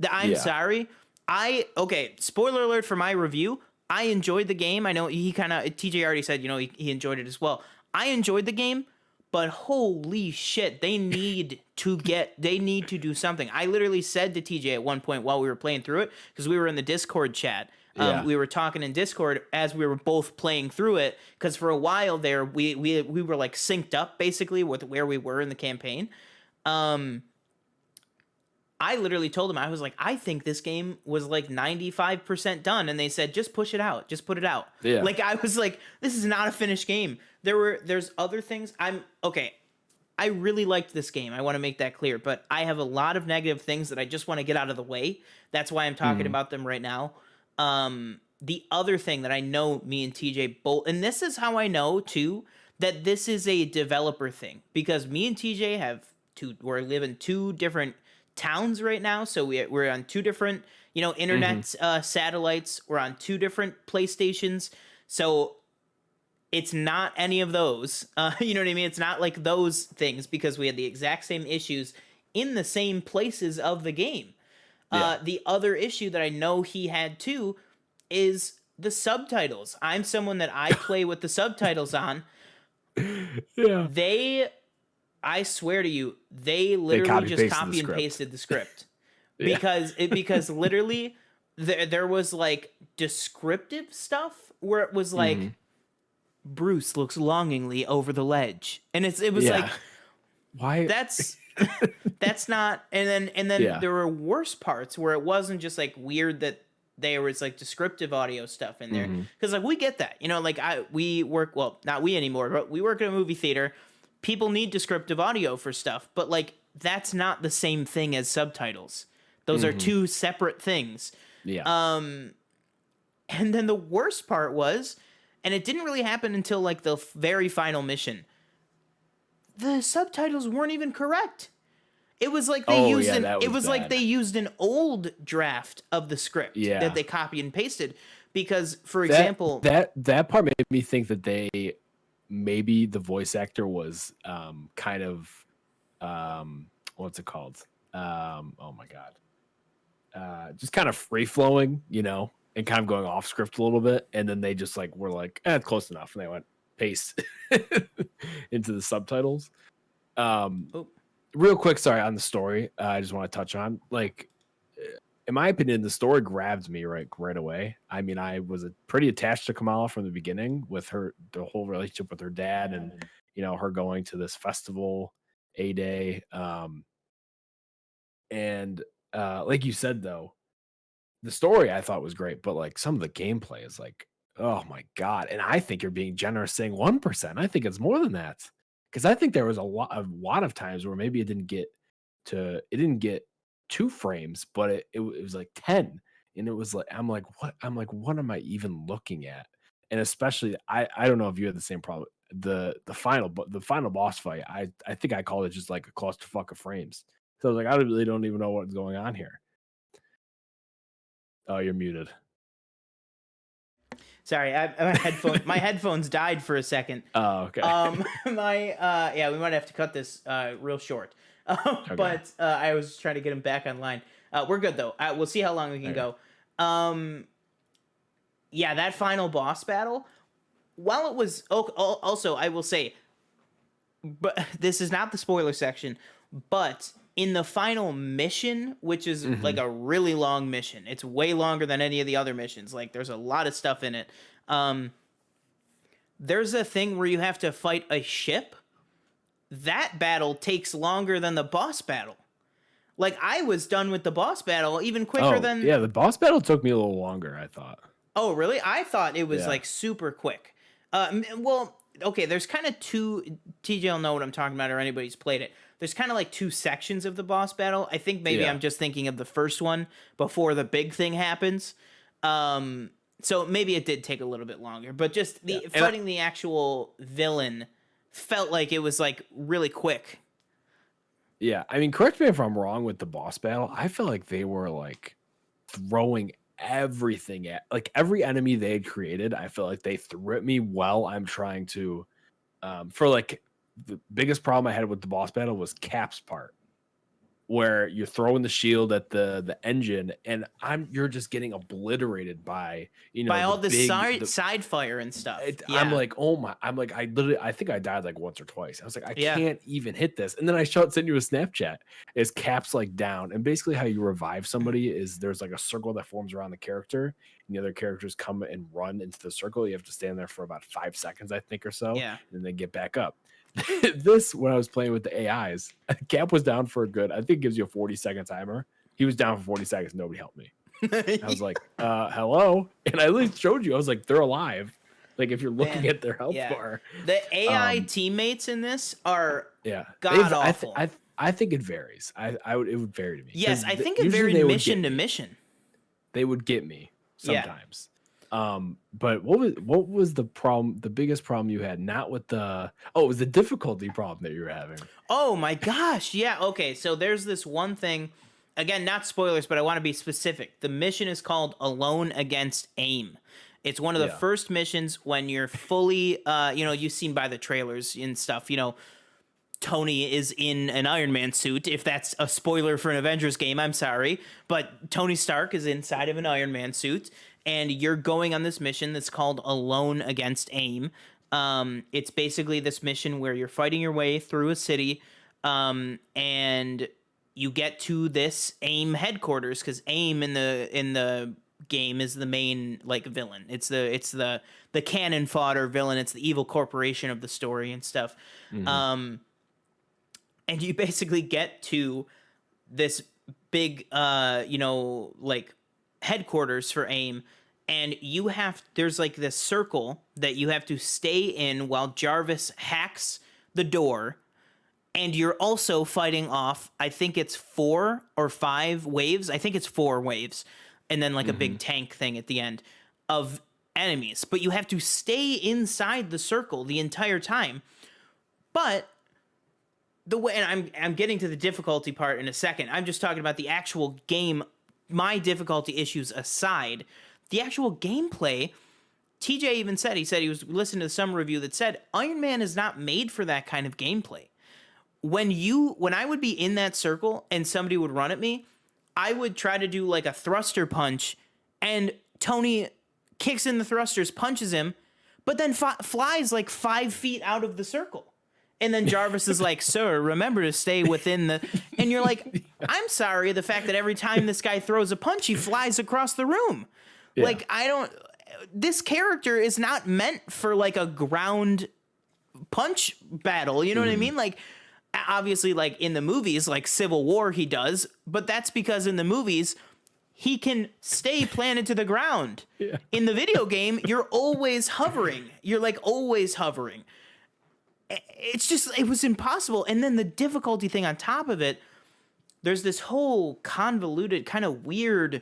I'm sorry. Spoiler alert for my review. I enjoyed the game. I know TJ already said, he enjoyed it as well. I enjoyed the game, but holy shit, they need to do something. I literally said to TJ at one point while we were playing through it, because we were in the Discord chat, Yeah. We were talking in Discord as we were both playing through it, because for a while there we were like synced up basically with where we were in the campaign. I literally told them, I was like, I think this game was like 95% done. And they said, just push it out. Just put it out. Yeah. Like, I was like, this is not a finished game. There's other things. Okay. I really liked this game. I want to make that clear, but I have a lot of negative things that I just want to get out of the way. That's why I'm talking about them right now. The other thing that I know me and TJ both, and this is how I know too, that this is a developer thing, because me and TJ we're living two different towns right now. So we're on two different, internet satellites. We're on two different PlayStations. So it's not any of those. You know what I mean? It's not like those things, because we had the exact same issues in the same places of the game. Yeah. The other issue that I know he had too is the subtitles. I'm someone that I play with the subtitles on. Yeah. I swear to you, they literally just copy and pasted the script. Yeah. because literally there was like descriptive stuff where it was like, Bruce looks longingly over the ledge, and it was like, why? That's not. And then there were worse parts where it wasn't just like weird that there was like descriptive audio stuff in there, because like we get that, like we work, well, not we anymore, but we work in a movie theater. People need descriptive audio for stuff, but like that's not the same thing as subtitles. Those are two separate things. Yeah. And then the worst part was, and it didn't really happen until like the very final mission, the subtitles weren't even correct. It was like they used an old draft of the script that they copy and pasted, because for example, that part made me think that maybe the voice actor was kind of what's it called? Oh my god. Just kind of free flowing, and kind of going off script a little bit, and then they just like were like, close enough, and they went paste into the subtitles. Real quick, sorry, on the story, I just want to touch on, like, in my opinion, the story grabbed me right away. I mean, I was pretty attached to Kamala from the beginning, with the whole relationship with her dad, and her going to this festival a day. And like you said, though, the story I thought was great, but like some of the gameplay is like, oh my god! And I think you're being generous saying 1%. I think it's more than that, because I think there was a lot of times where maybe it didn't get 2 frames, but it was like 10, and it was like I'm like what am I even looking at? And especially I don't know if you had the same problem. The final boss fight, I think I called it just like a clusterfuck of frames. So I was like, I really don't even know what's going on here. Oh, you're muted. Sorry, my headphones died for a second. Oh, okay. We might have to cut this real short. Okay. But I was trying to get him back online. We're good though. We'll see how long we can go. That final boss battle, while it was also, I will say, but this is not the spoiler section, but in the final mission, which is like a really long mission, it's way longer than any of the other missions. Like there's a lot of stuff in it. There's a thing where you have to fight a ship. That battle takes longer than the boss battle. Like I was done with the boss battle even quicker than... Yeah, the boss battle took me a little longer, I thought. Oh, really? I thought it was like super quick. Well, okay, there's kind of two... TJ will know what I'm talking about, or anybody who's played it. There's kind of like 2 sections of the boss battle. I think maybe I'm just thinking of the first one before the big thing happens. So maybe it did take a little bit longer, but just fighting the actual villain felt like it was like really quick. Yeah, I mean, correct me if I'm wrong with the boss battle. I feel like they were like throwing everything at, like, every enemy they had created. I feel like they threw at me while I'm trying to for like the biggest problem I had with the boss battle was Cap's part. where you're throwing the shield at the engine, and you're just getting obliterated by By all the the side fire and stuff. I'm Yeah. like, oh my, I'm like, I think I died like once or twice. I was like, I Yeah. can't even hit this. And then I send you a Snapchat. Is Cap's like down, and basically how you revive somebody is there's like a circle that forms around the character, and the other characters come and run into the circle. You have to stand there for about 5 seconds, I think, or so, Yeah. and then get back up. This, when I was playing with the AIs, Cap was down for a good, I think it gives you a 40-second timer. He was down for 40 seconds. Nobody helped me. I was like, hello. And I at least showed you. I was like, they're alive. Like, if you're looking at their health bar. The AI teammates in this are god awful. I think it varies. It would vary to me. Yes, I think it varied mission to mission. They would get me sometimes. But what was the problem? The biggest problem you had, not with it was the difficulty problem that you were having. Oh my gosh. Yeah. Okay. So there's this one thing, again, not spoilers, but I want to be specific. The mission is called Alone Against AIM. It's one of the first missions when you're fully, you've seen by the trailers and stuff, Tony is in an Iron Man suit. If that's a spoiler for an Avengers game, I'm sorry. But Tony Stark is inside of an Iron Man suit, and you're going on this mission that's called Alone Against AIM. It's basically this mission where you're fighting your way through a city, and you get to this AIM headquarters, because AIM in the game is the main villain. It's the cannon fodder villain. It's the evil corporation of the story and stuff. Mm-hmm. And you basically get to this big headquarters for AIM, and there's this circle that you have to stay in while Jarvis hacks the door, and you're also fighting off, I think it's 4 or 5 waves. I think it's 4 waves. And then a big tank thing at the end of enemies. But you have to stay inside the circle the entire time. But the way, and I'm getting to the difficulty part in a second. I'm just talking about the actual game. My difficulty issues aside, the actual gameplay, TJ even said, he was listening to some review that said Iron Man is not made for that kind of gameplay. When I would be in that circle and somebody would run at me, I would try to do a thruster punch, and Tony kicks in the thrusters, punches him, but then flies 5 feet out of the circle. And then Jarvis is like, sir, remember to stay within the... And you're like, I'm sorry, the fact that every time this guy throws a punch, he flies across the room. Yeah. This character is not meant for a ground punch battle. You know what I mean? Obviously, in the movies, Civil War, he does, but that's because in the movies, he can stay planted to the ground. Yeah. In the video game, you're always hovering. You're always hovering. It's just, it was impossible. And then the difficulty thing on top of it, there's this whole convoluted, kind of weird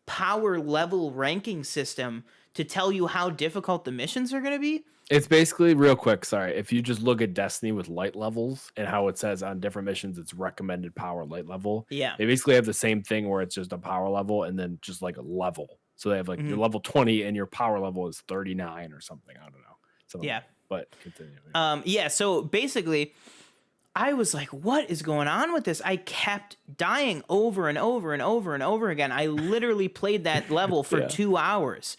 power level ranking system to tell you how difficult the missions are going to be. It's basically, real quick, sorry, if you just look at Destiny with light levels and how it says on different missions it's recommended power light level. Yeah. They basically have the same thing where it's just a power level and then just a level. So they have your level 20 and your power level is 39 or something. I don't know. Yeah. But continue. Yeah, so basically I was like, what is going on with this? I kept dying over and over and over and over again. I literally played that level for 2 hours.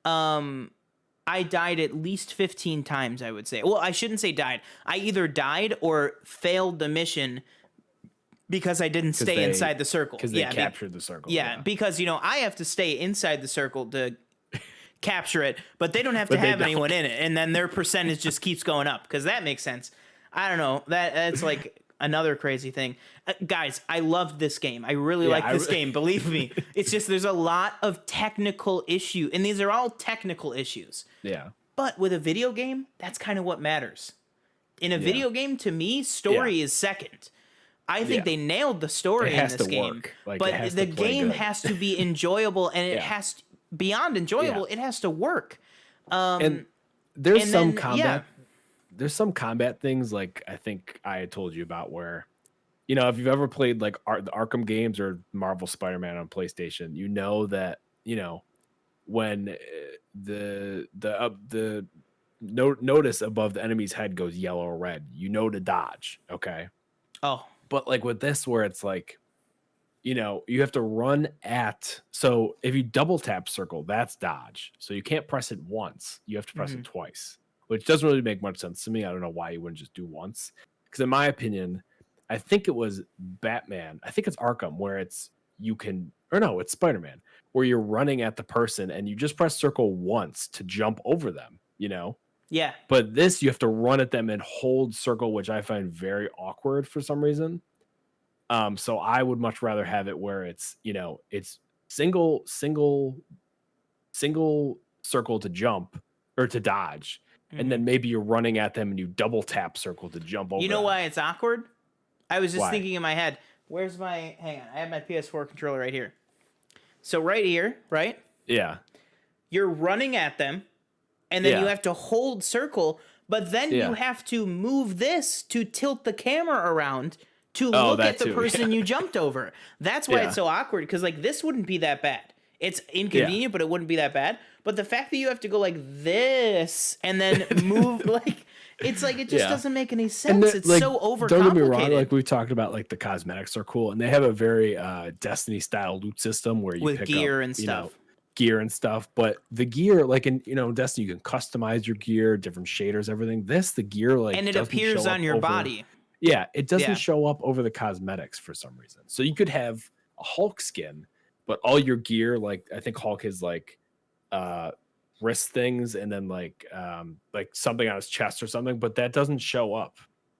I died at least 15 times, I would say. Well, I shouldn't say died. I either died or failed the mission because I didn't stay inside the circle. Because they captured the circle. Yeah, because, I have to stay inside the circle to capture it, but they don't have to have anyone in it. And then their percentage just keeps going up, because that makes sense. I don't know. That's another crazy thing. Guys, I loved this game. I really like this game. Believe me. It's just there's a lot of technical issue, and these are all technical issues. Yeah. But with a video game, that's kind of what matters. In a video game, to me, story is second. I think they nailed the story in this game. But the game has to be enjoyable, and it has to, beyond enjoyable, it has to work. And there's some combat. There's some combat things I think I had told you about where, if you've ever played the Arkham games or Marvel Spider-Man on PlayStation, that, when the notice above the enemy's head goes yellow or red, to dodge. Okay. Oh, but with this, where it's you have to run at. So if you double tap circle, that's dodge. So you can't press it once. You have to press it twice, which doesn't really make much sense to me. I don't know why you wouldn't just do once. Because in my opinion, I think it was Batman. I think it's Arkham where it's it's Spider-Man where you're running at the person and you just press circle once to jump over them, Yeah. But this, you have to run at them and hold circle, which I find very awkward for some reason. So I would much rather have it where it's, it's single circle to jump or to dodge. And then maybe you're running at them and you double tap circle to jump over. You know them. why it's awkward? I was just Why? thinking in my head, hang on, I have my PS4 controller right here. So right here, right? Yeah. You're running at them, and then you have to hold circle, but then you have to move this to tilt the camera around to look at the person you jumped over. That's why it's so awkward, because like this wouldn't be that bad. It's inconvenient, but it wouldn't be that bad. But the fact that you have to go like this and then move like it's like it just doesn't make any sense. It's so overcomplicated. Don't get me wrong, like we talked about, like the cosmetics are cool, and they have a very Destiny style loot system where you with pick gear up, and stuff. Gear and stuff. But the gear, like in Destiny, you can customize your gear, different shaders, everything. The gear and it appears on your body. Yeah, it doesn't show up over the cosmetics for some reason. So you could have a Hulk skin, but all your gear, like I think Hulk is like wrist things and then like something on his chest or something, but that doesn't show up.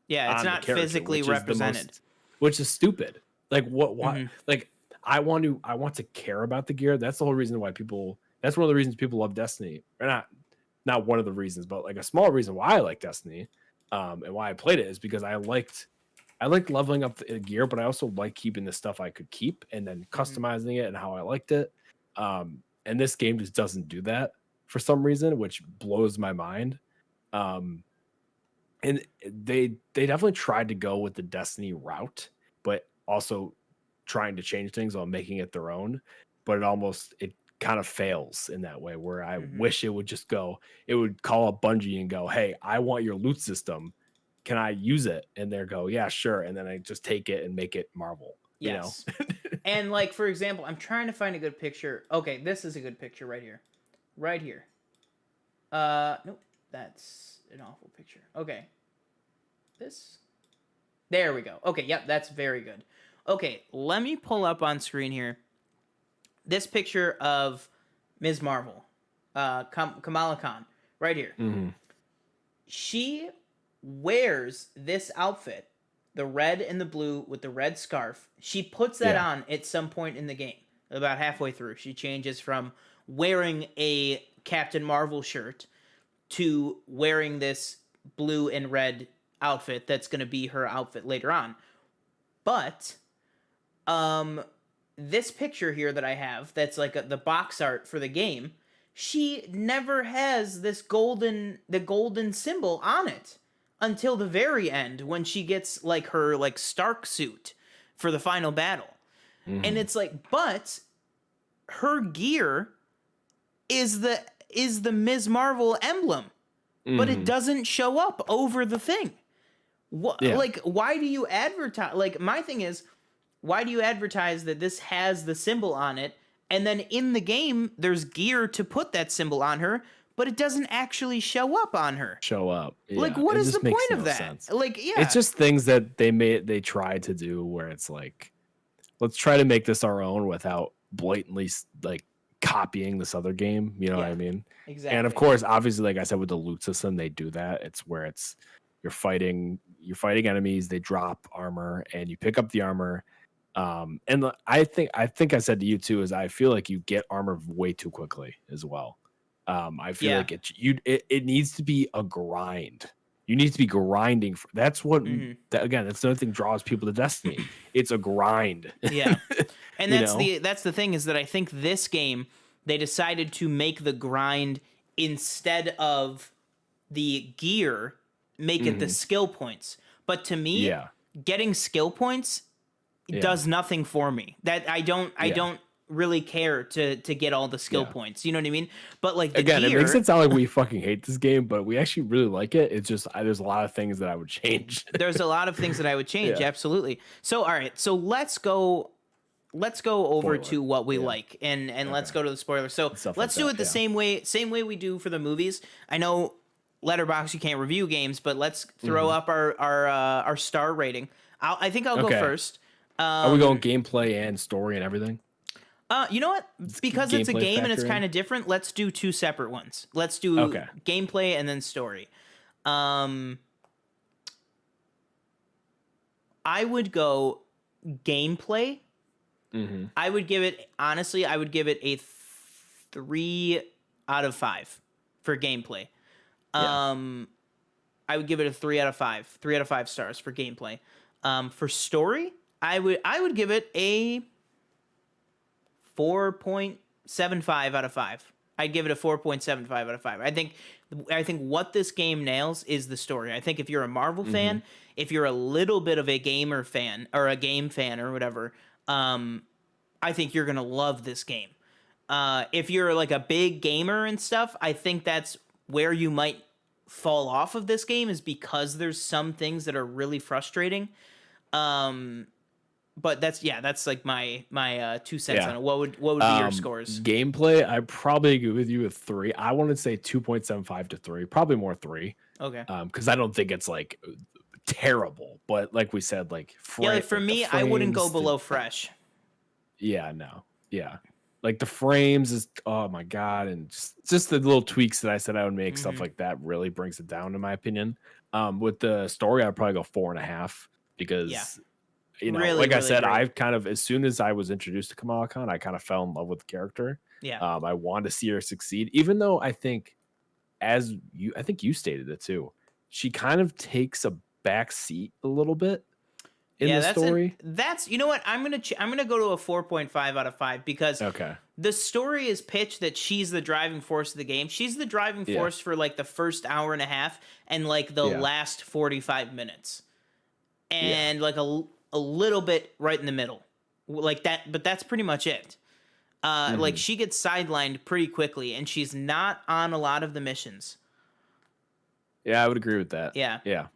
Yeah, it's not physically represented, which is stupid. Like why like I want to care about the gear. That's the whole reason why that's one of the reasons people love Destiny. Or not one of the reasons, but like a small reason why I like Destiny and why I played it is because I liked leveling up the gear, but I also like keeping the stuff I could keep and then customizing it and how I liked it. And this game just doesn't do that for some reason, which blows my mind. And they definitely tried to go with the Destiny route, but also trying to change things while making it their own. But it kind of fails in that way where I wish it would just it would call up Bungie and go, hey, I want your loot system. Can I use it? And they go, yeah, sure. And then I just take it and make it Marvel. Yes. And like, for example, I'm trying to find a good picture. Okay, this is a good picture right here. Right here. Nope. That's an awful picture. Okay. There we go. Okay, yep, that's very good. Okay, let me pull up on screen here this picture of Ms. Marvel. Kamala Khan. Right here. She wears this outfit, the red and the blue with the red scarf. She puts that on at some point in the game. About halfway through, she changes from wearing a Captain Marvel shirt to wearing this blue and red outfit that's going to be her outfit later on. But this picture here that I have, that's like the box art for the game, she never has the golden symbol on it until the very end when she gets like her like Stark suit for the final battle. And it's like, but her gear is the Ms. Marvel emblem, but it doesn't show up over the thing. Like, why do you advertise? Like, my thing is, why do you advertise that this has the symbol on it, and then in the game there's gear to put that symbol on her, but it doesn't actually show up on her? Like, what is the point of that? Sense. Like, it's just things that they tried to do where it's like, let's try to make this our own without blatantly like copying this other game. You know what I mean? Exactly. And of course, obviously, like I said, with the loot system, they do that. It's where you're fighting enemies, they drop armor, and you pick up the armor. And I think I said to you too, is I feel like you get armor way too quickly as well. I feel like it needs to be a grind. You need to be grinding. That's what again. That's another thing draws people to Destiny. It's a grind. Yeah, and that's the thing is that I think this game they decided to make the grind instead of the gear, make it the skill points. But to me, getting skill points does nothing for me. That I don't really care to get all the skill points. You know what I mean? But like the again, gear, it makes it sound like we fucking hate this game, but we actually really like it. It's just there's a lot of things that I would change. There's a lot of things that I would change. Absolutely. So all right, so let's go let's go over Spoiler. to what we Yeah. like, and let's go to the spoilers. So Stuff let's like do that, it the same way we do for the movies. I know Letterboxd you can't review games, but let's throw up our star rating. I think I'll go Okay. first. Are we going gameplay and story and everything? You know what? Because it's a gameplay game and it's factor in? kind of different, let's do two separate ones. Let's do Okay. gameplay and then story. I would go gameplay. Mm-hmm. I would give it, honestly, I would give it a 3 out of 5 for gameplay. Yeah. I would give it a 3 out of 5. 3 out of 5 stars for gameplay. For story, I would give it a 4.75 out of 5. I'd give it a 4.75 out of 5. I think what this game nails is the story. I think if you're a Marvel fan, if you're a little bit of a gamer fan or a game fan or whatever, I think you're gonna love this game. If you're like a big gamer and stuff, I think that's where you might fall off of this game, is because there's some things that are really frustrating. But that's like my 2 cents on it. What would be your scores? Gameplay, I probably agree with you with 3. I want to say 2.75 to 3, probably more 3. Okay. Because I don't think it's like terrible, but like we said, like like for me, I wouldn't go below fresh. Yeah, no, yeah, like the frames is, oh my god, and just the little tweaks that I said I would make, stuff like that really brings it down in my opinion. With the story, I'd probably go 4.5 because you know, really, like I really said, great. I've kind of, as soon as I was introduced to Kamala Khan, I kind of fell in love with the character. Yeah. I wanted to see her succeed, even though I think, I think you stated it too, she kind of takes a back seat a little bit in the story. That's you know what, I'm gonna go to a 4.5 out of 5 because the story is pitched that she's the driving force of the game. She's the driving force for like the first hour and a half and like the last 45 minutes, and like a little bit right in the middle, like that. But that's pretty much it. Like she gets sidelined pretty quickly, and she's not on a lot of the missions. Yeah, I would agree with that. Yeah. Yeah.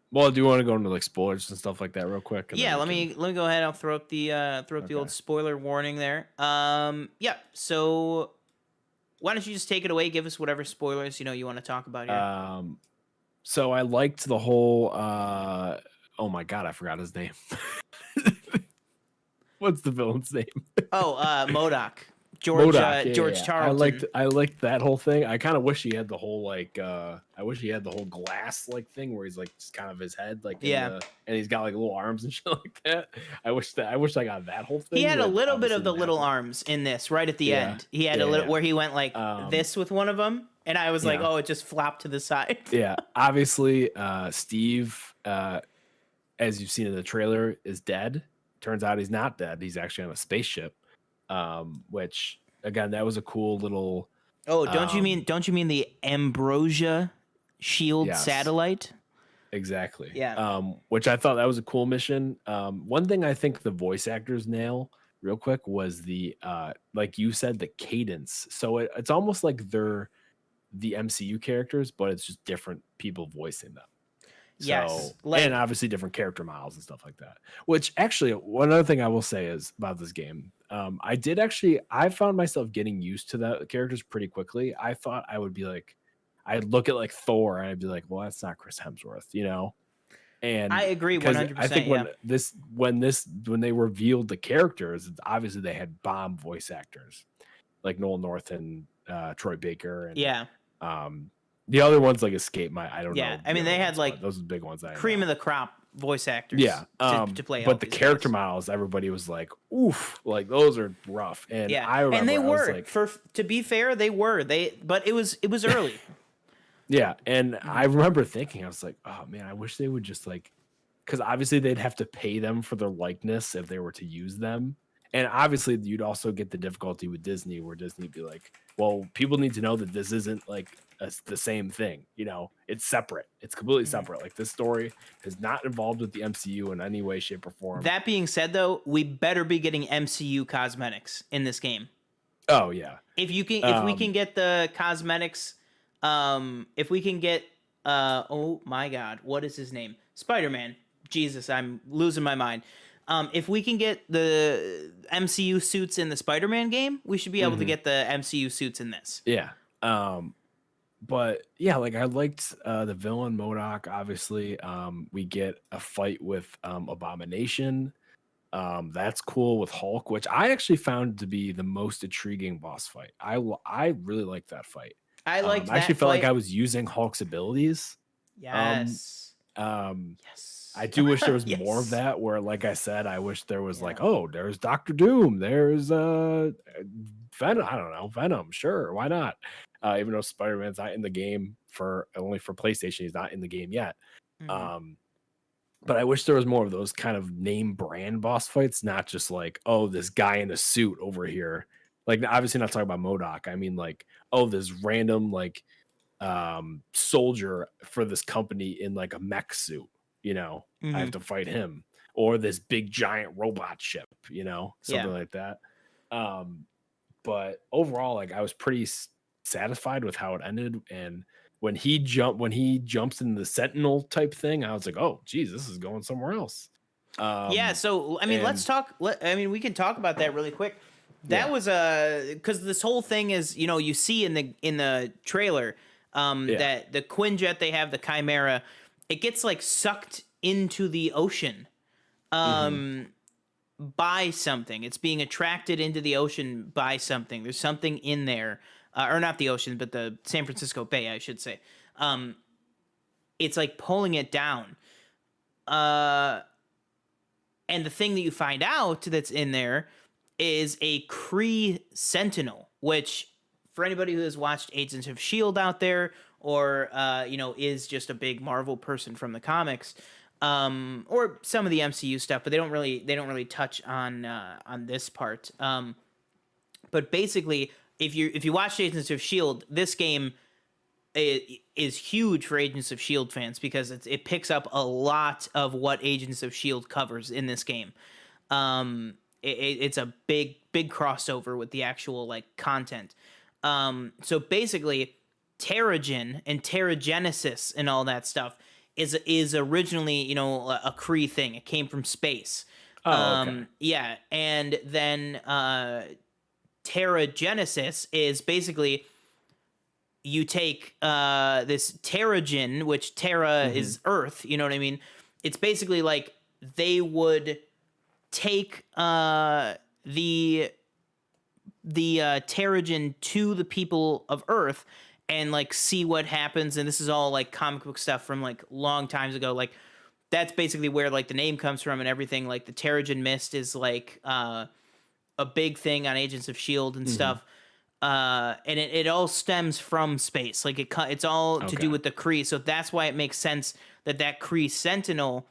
Well, do you want to go into like spoilers and stuff like that real quick? Yeah, let me go ahead. I'll throw up the the old spoiler warning there. Yeah. So why don't you just take it away? Give us whatever spoilers you want to talk about here. So I liked the whole. Oh my god, I forgot his name. What's the villain's name? MODOK. George Charlton. I liked that whole thing. I kind of wish he had the whole like I wish he had the whole glass like thing where he's like just kind of his head like and he's got like little arms and shit like that. I wish I got that whole thing. He had a little bit of the little arms in this right at the end. He had a little where he went like this with one of them, and I was like, oh, it just flopped to the side. Yeah, obviously, Steve, as you've seen in the trailer, is dead. Turns out he's not dead. He's actually on a spaceship. Which again, that was a cool little. Oh, don't you mean the Ambrosia Shield satellite? Exactly. Yeah. Which I thought that was a cool mission. One thing I think the voice actors nail real quick was the like you said, the cadence. So it's almost like they're the MCU characters, but it's just different people voicing them. Yes, and obviously different character models and stuff like that. Which actually, one other thing I will say is about this game, I found myself getting used to the characters pretty quickly. I thought I would be like, I'd look at like Thor and I'd be like, well, that's not Chris Hemsworth, And I agree 100%. I think when they revealed the characters, obviously they had bomb voice actors like Noel North and Troy Baker and the other ones like escape my. I don't know. Yeah, I mean they had like those are the big ones. Cream of the crop voice actors. Yeah, to play. But the character models, everybody was like, "Oof!" Like those are rough. And I remember, and they were. Like, to be fair, they were. But it was early. Yeah, and I remember thinking, I was like, "Oh man, I wish they would just like," because obviously they'd have to pay them for their likeness if they were to use them. And obviously, you'd also get the difficulty with Disney, where Disney'd be like, "Well, people need to know that this isn't like the same thing. It's separate. It's completely separate. Like this story is not involved with the MCU in any way, shape, or form." That being said, though, we better be getting MCU cosmetics in this game. Oh yeah. If we can get the cosmetics, if we can get, oh my God, what is his name? Spider-Man. Jesus, I'm losing my mind. If we can get the MCU suits in the Spider-Man game, we should be able to get the MCU suits in this. Yeah. But yeah, like I liked the villain MODOK. Obviously, we get a fight with Abomination. That's cool with Hulk, which I actually found to be the most intriguing boss fight. I really liked that fight. I liked I actually that felt like fight. I was using Hulk's abilities. Yes. Yes. I do wish there was more of Yes. that. Where, like I said, I wish there was like, oh, there's Doctor Doom, there's Venom. I don't know, Venom. Sure, why not? Even though Spider-Man's not in the game only for PlayStation, he's not in the game yet. But I wish there was more of those kind of name brand boss fights, not just like, oh, this guy in a suit over here. Like, obviously not talking about MODOK. I mean, like, oh, this random like soldier for this company in like a mech suit, I have to fight him. Or this big giant robot ship, something like that. But overall, like, I was pretty satisfied with how it ended. And when he jumps into the Sentinel type thing, I was like, oh, geez, this is going somewhere else. Yeah, so I mean, let's talk. We can talk about that really quick. That was because this whole thing is, you see in the trailer that the Quinjet they have, the Chimera, it gets like sucked into the ocean by something. It's being attracted into the ocean by something. There's something in there, or not the ocean, but the San Francisco Bay, I should say. It's like pulling it down. And the thing that you find out that's in there is a Kree Sentinel, which, for anybody who has watched Agents of S.H.I.E.L.D. out there, or is just a big Marvel person from the comics, or some of the MCU stuff, but they don't really touch on this part. But basically, if you watch Agents of S.H.I.E.L.D., this game is huge for Agents of S.H.I.E.L.D. fans because it picks up a lot of what Agents of S.H.I.E.L.D. covers in this game. It's a big crossover with the actual like content. So basically, Terrigen and Terrigenesis and all that stuff is originally a Kree thing. It came from space. Oh, okay. Yeah, and then Terrigenesis is basically you take this Terrigen, which Terra is Earth. You know what I mean? It's basically like they would take the Terrigen to the people of Earth and like see what happens. And this is all like comic book stuff from like long times ago. Like that's basically where like the name comes from and everything. Like the Terrigen Mist is like a big thing on Agents of S.H.I.E.L.D. and stuff. And it all stems from space. Like it's all to do with the Kree. So that's why it makes sense that Kree Sentinel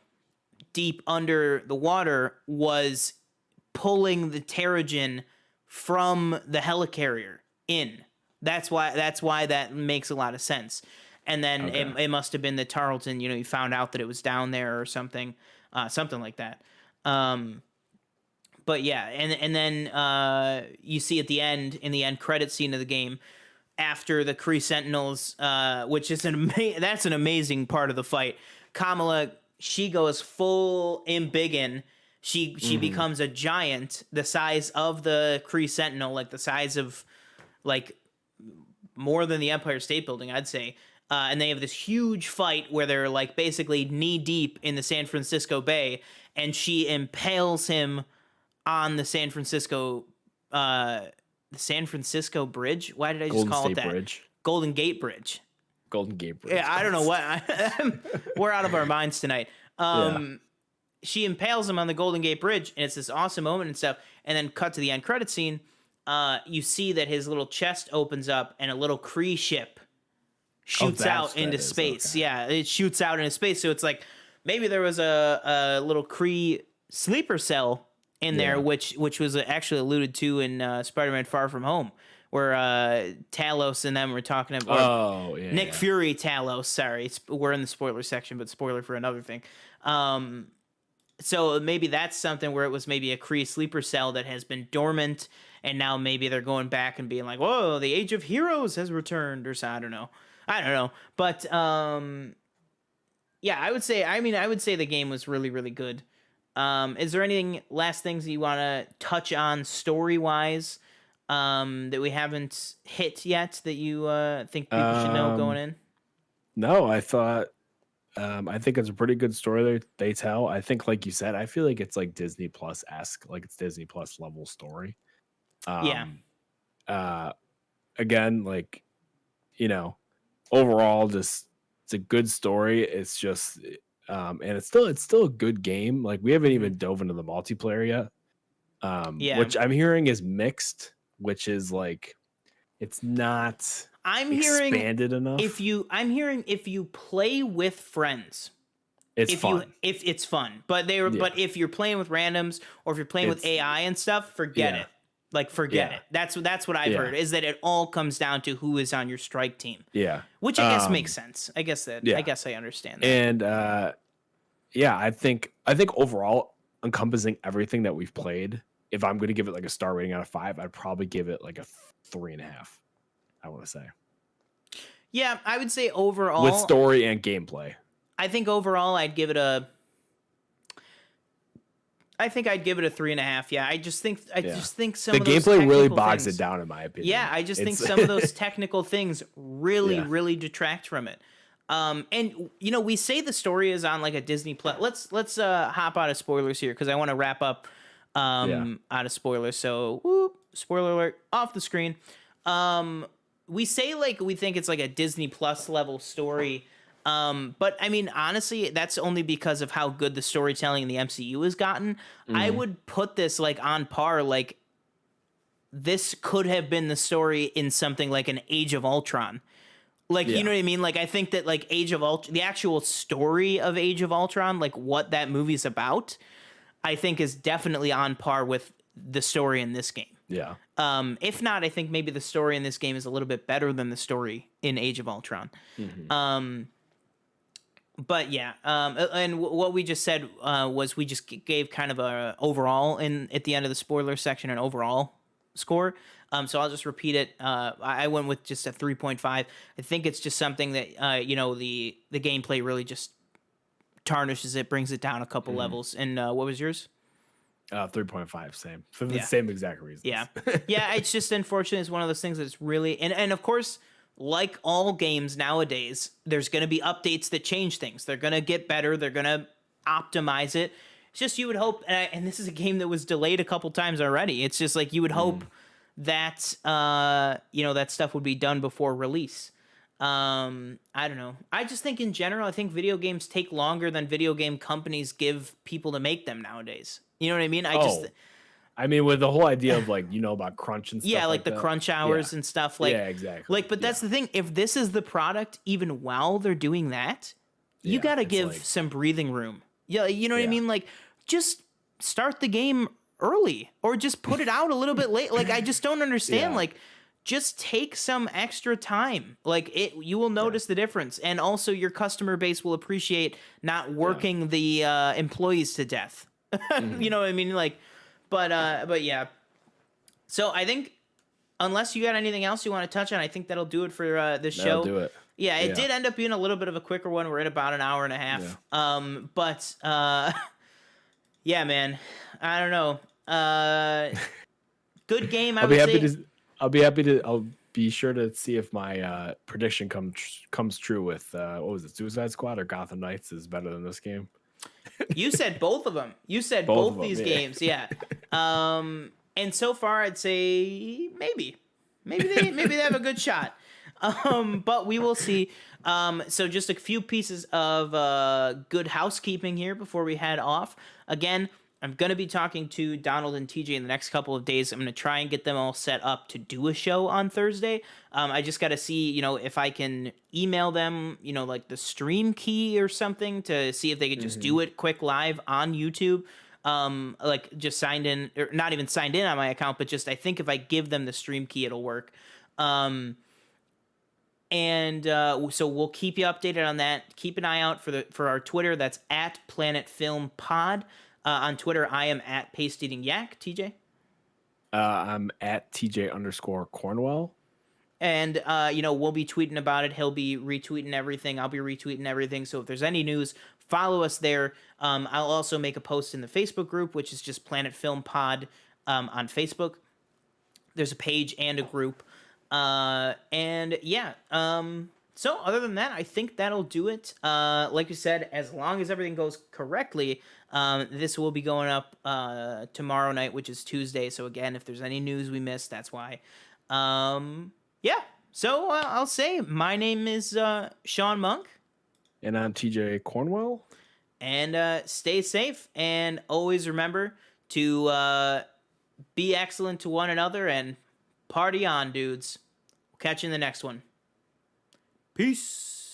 deep under the water was pulling the Terrigen from the helicarrier in. That's why that makes a lot of sense. And then it must have been the Tarleton, you found out that it was down there or something like that. But yeah, and then you see at the end, in the end credit scene of the game, after the Kree Sentinels, which is that's an amazing part of the fight. Kamala, she goes full embiggen. She becomes a giant, the size of the Kree Sentinel, like the size of like more than the Empire State Building, I'd say. And they have this huge fight where they're like basically knee deep in the San Francisco Bay, and she impales him on the San Francisco Bridge. Why did I just call it that? Bridge. Golden Gate Bridge. Golden Gate Bridge. Yeah, I don't know what. We're out of our minds tonight. She impales him on the Golden Gate Bridge, and it's this awesome moment and stuff. And then cut to the end credit scene. You see that his little chest opens up, and a little Kree ship shoots out into space. Okay. Yeah, it shoots out into space. So it's like maybe there was a little Kree sleeper cell in there, which was actually alluded to in Spider-Man Far From Home, where Talos and them were talking about Nick Fury, Talos. Sorry, we're in the spoiler section, but spoiler for another thing. So maybe that's something where it was maybe a Kree sleeper cell that has been dormant, and now maybe they're going back and being like, "Whoa, the Age of Heroes has returned," or so. I don't know. But yeah, I would say the game was really, really good. Is there anything last things that you want to touch on story wise that we haven't hit yet that you think people should know going in? No, I think it's a pretty good story they tell. I think, like you said, I feel like it's like Disney Plus esque, like it's Disney Plus level story. Yeah. Um, Again, like, overall, just it's a good story. It's just, and it's still a good game. Like, we haven't even dove into the multiplayer yet, Yeah. which I'm hearing is mixed, which is like it's not I'm hearing expanded enough. I'm hearing if you play with friends, It's fun. if it's fun, but but if you're playing with randoms or if you're playing with AI and stuff, forget it. Like forget it. That's what I've heard, is that it all comes down to who is on your strike team. Yeah. Which I guess makes sense. I guess I understand that. And I think overall, encompassing everything that we've played, if I'm going to give it like a star rating out of 5, I'd probably give it like a 3.5. I want to say. Yeah, I would say overall, with story and gameplay, I think overall I'd give it a 3.5. Yeah, I just think some the of those gameplay really technical bogs things, it down, in my opinion. Yeah, I just think some of those technical things really detract from it. And we say the story is on like a Disney Plus. Let's hop out of spoilers here because I want to wrap up out of spoilers. So spoiler alert off the screen. We say like we think it's like a Disney Plus level story. But I mean, honestly, that's only because of how good the storytelling in the MCU has gotten. I would put this like on par. Like this could have been the story in something like an Age of Ultron. Like, you know what I mean? Like, I think that like Age of Ultron, the actual story of Age of Ultron, like what that movie's about, I think is definitely on par with the story in this game. Yeah. If not, I think maybe the story in this game is a little bit better than the story in Age of Ultron. But yeah, and what we just said was we just gave kind of a overall at the end of the spoiler section, an overall score. So I'll just repeat it. I went with just a 3.5. I think it's just something that the gameplay really just tarnishes it, brings it down a couple levels. And what was yours? 3.5, same for the same exact reasons. Yeah, yeah. It's just unfortunate. It's one of those things that's really and of course, like all games nowadays, there's going to be updates that change things. They're going to get better. They're going to optimize it. It's just you would hope, and this is a game that was delayed a couple times already. It's just like you would hope that that stuff would be done before release. I don't know. I just think in general, I think video games take longer than video game companies give people to make them nowadays. You know what I mean? I mean, with the whole idea of like, about crunch and stuff. Yeah, like the that. crunch hours and stuff. Like, yeah, exactly. Like, but that's the thing. If this is the product, even while they're doing that, you got to give some breathing room. Yeah, you know what I mean? Like, just start the game early or just put it out a little bit late. Like, I just don't understand. Like, just take some extra time. Like, you will notice the difference. And also, your customer base will appreciate not working the employees to death. You know what I mean? Like, but yeah. So I think unless you got anything else you want to touch on, I think that'll do it for this show. That'll do it. Yeah, it did end up being a little bit of a quicker one. We're at about an hour and a half. Yeah. Yeah, man. I don't know. Good game. I'll be sure to see if my prediction comes true with what was it, Suicide Squad or Gotham Knights is better than this game. You said both of them. You said both these games, yeah. And so far, I'd say maybe they have a good shot. But we will see. So just a few pieces of good housekeeping here before we head off. Again, I'm going to be talking to Donald and TJ in the next couple of days. I'm going to try and get them all set up to do a show on Thursday. I just got to see, if I can email them, like the stream key or something to see if they could just do it quick live on YouTube. Like just signed in, or not even signed in on my account, but just I think if I give them the stream key, it'll work. So we'll keep you updated on that. Keep an eye out for our Twitter. That's at Planet Film Pod. On Twitter, I am at Paste Eating Yak. TJ? I'm at TJ_Cornwell. And we'll be tweeting about it. He'll be retweeting everything. I'll be retweeting everything. So if there's any news, follow us there. I'll also make a post in the Facebook group, which is just Planet Film Pod on Facebook. There's a page and a group. And yeah. So other than that, I think that'll do it. Like you said, as long as everything goes correctly, this will be going up tomorrow night, which is Tuesday. So again, if there's any news we missed, that's why. Yeah. So I'll say my name is Sean Monk. And I'm TJ Cornwell. And stay safe. And always remember to be excellent to one another and party on, dudes. We'll catch you in the next one. Peace.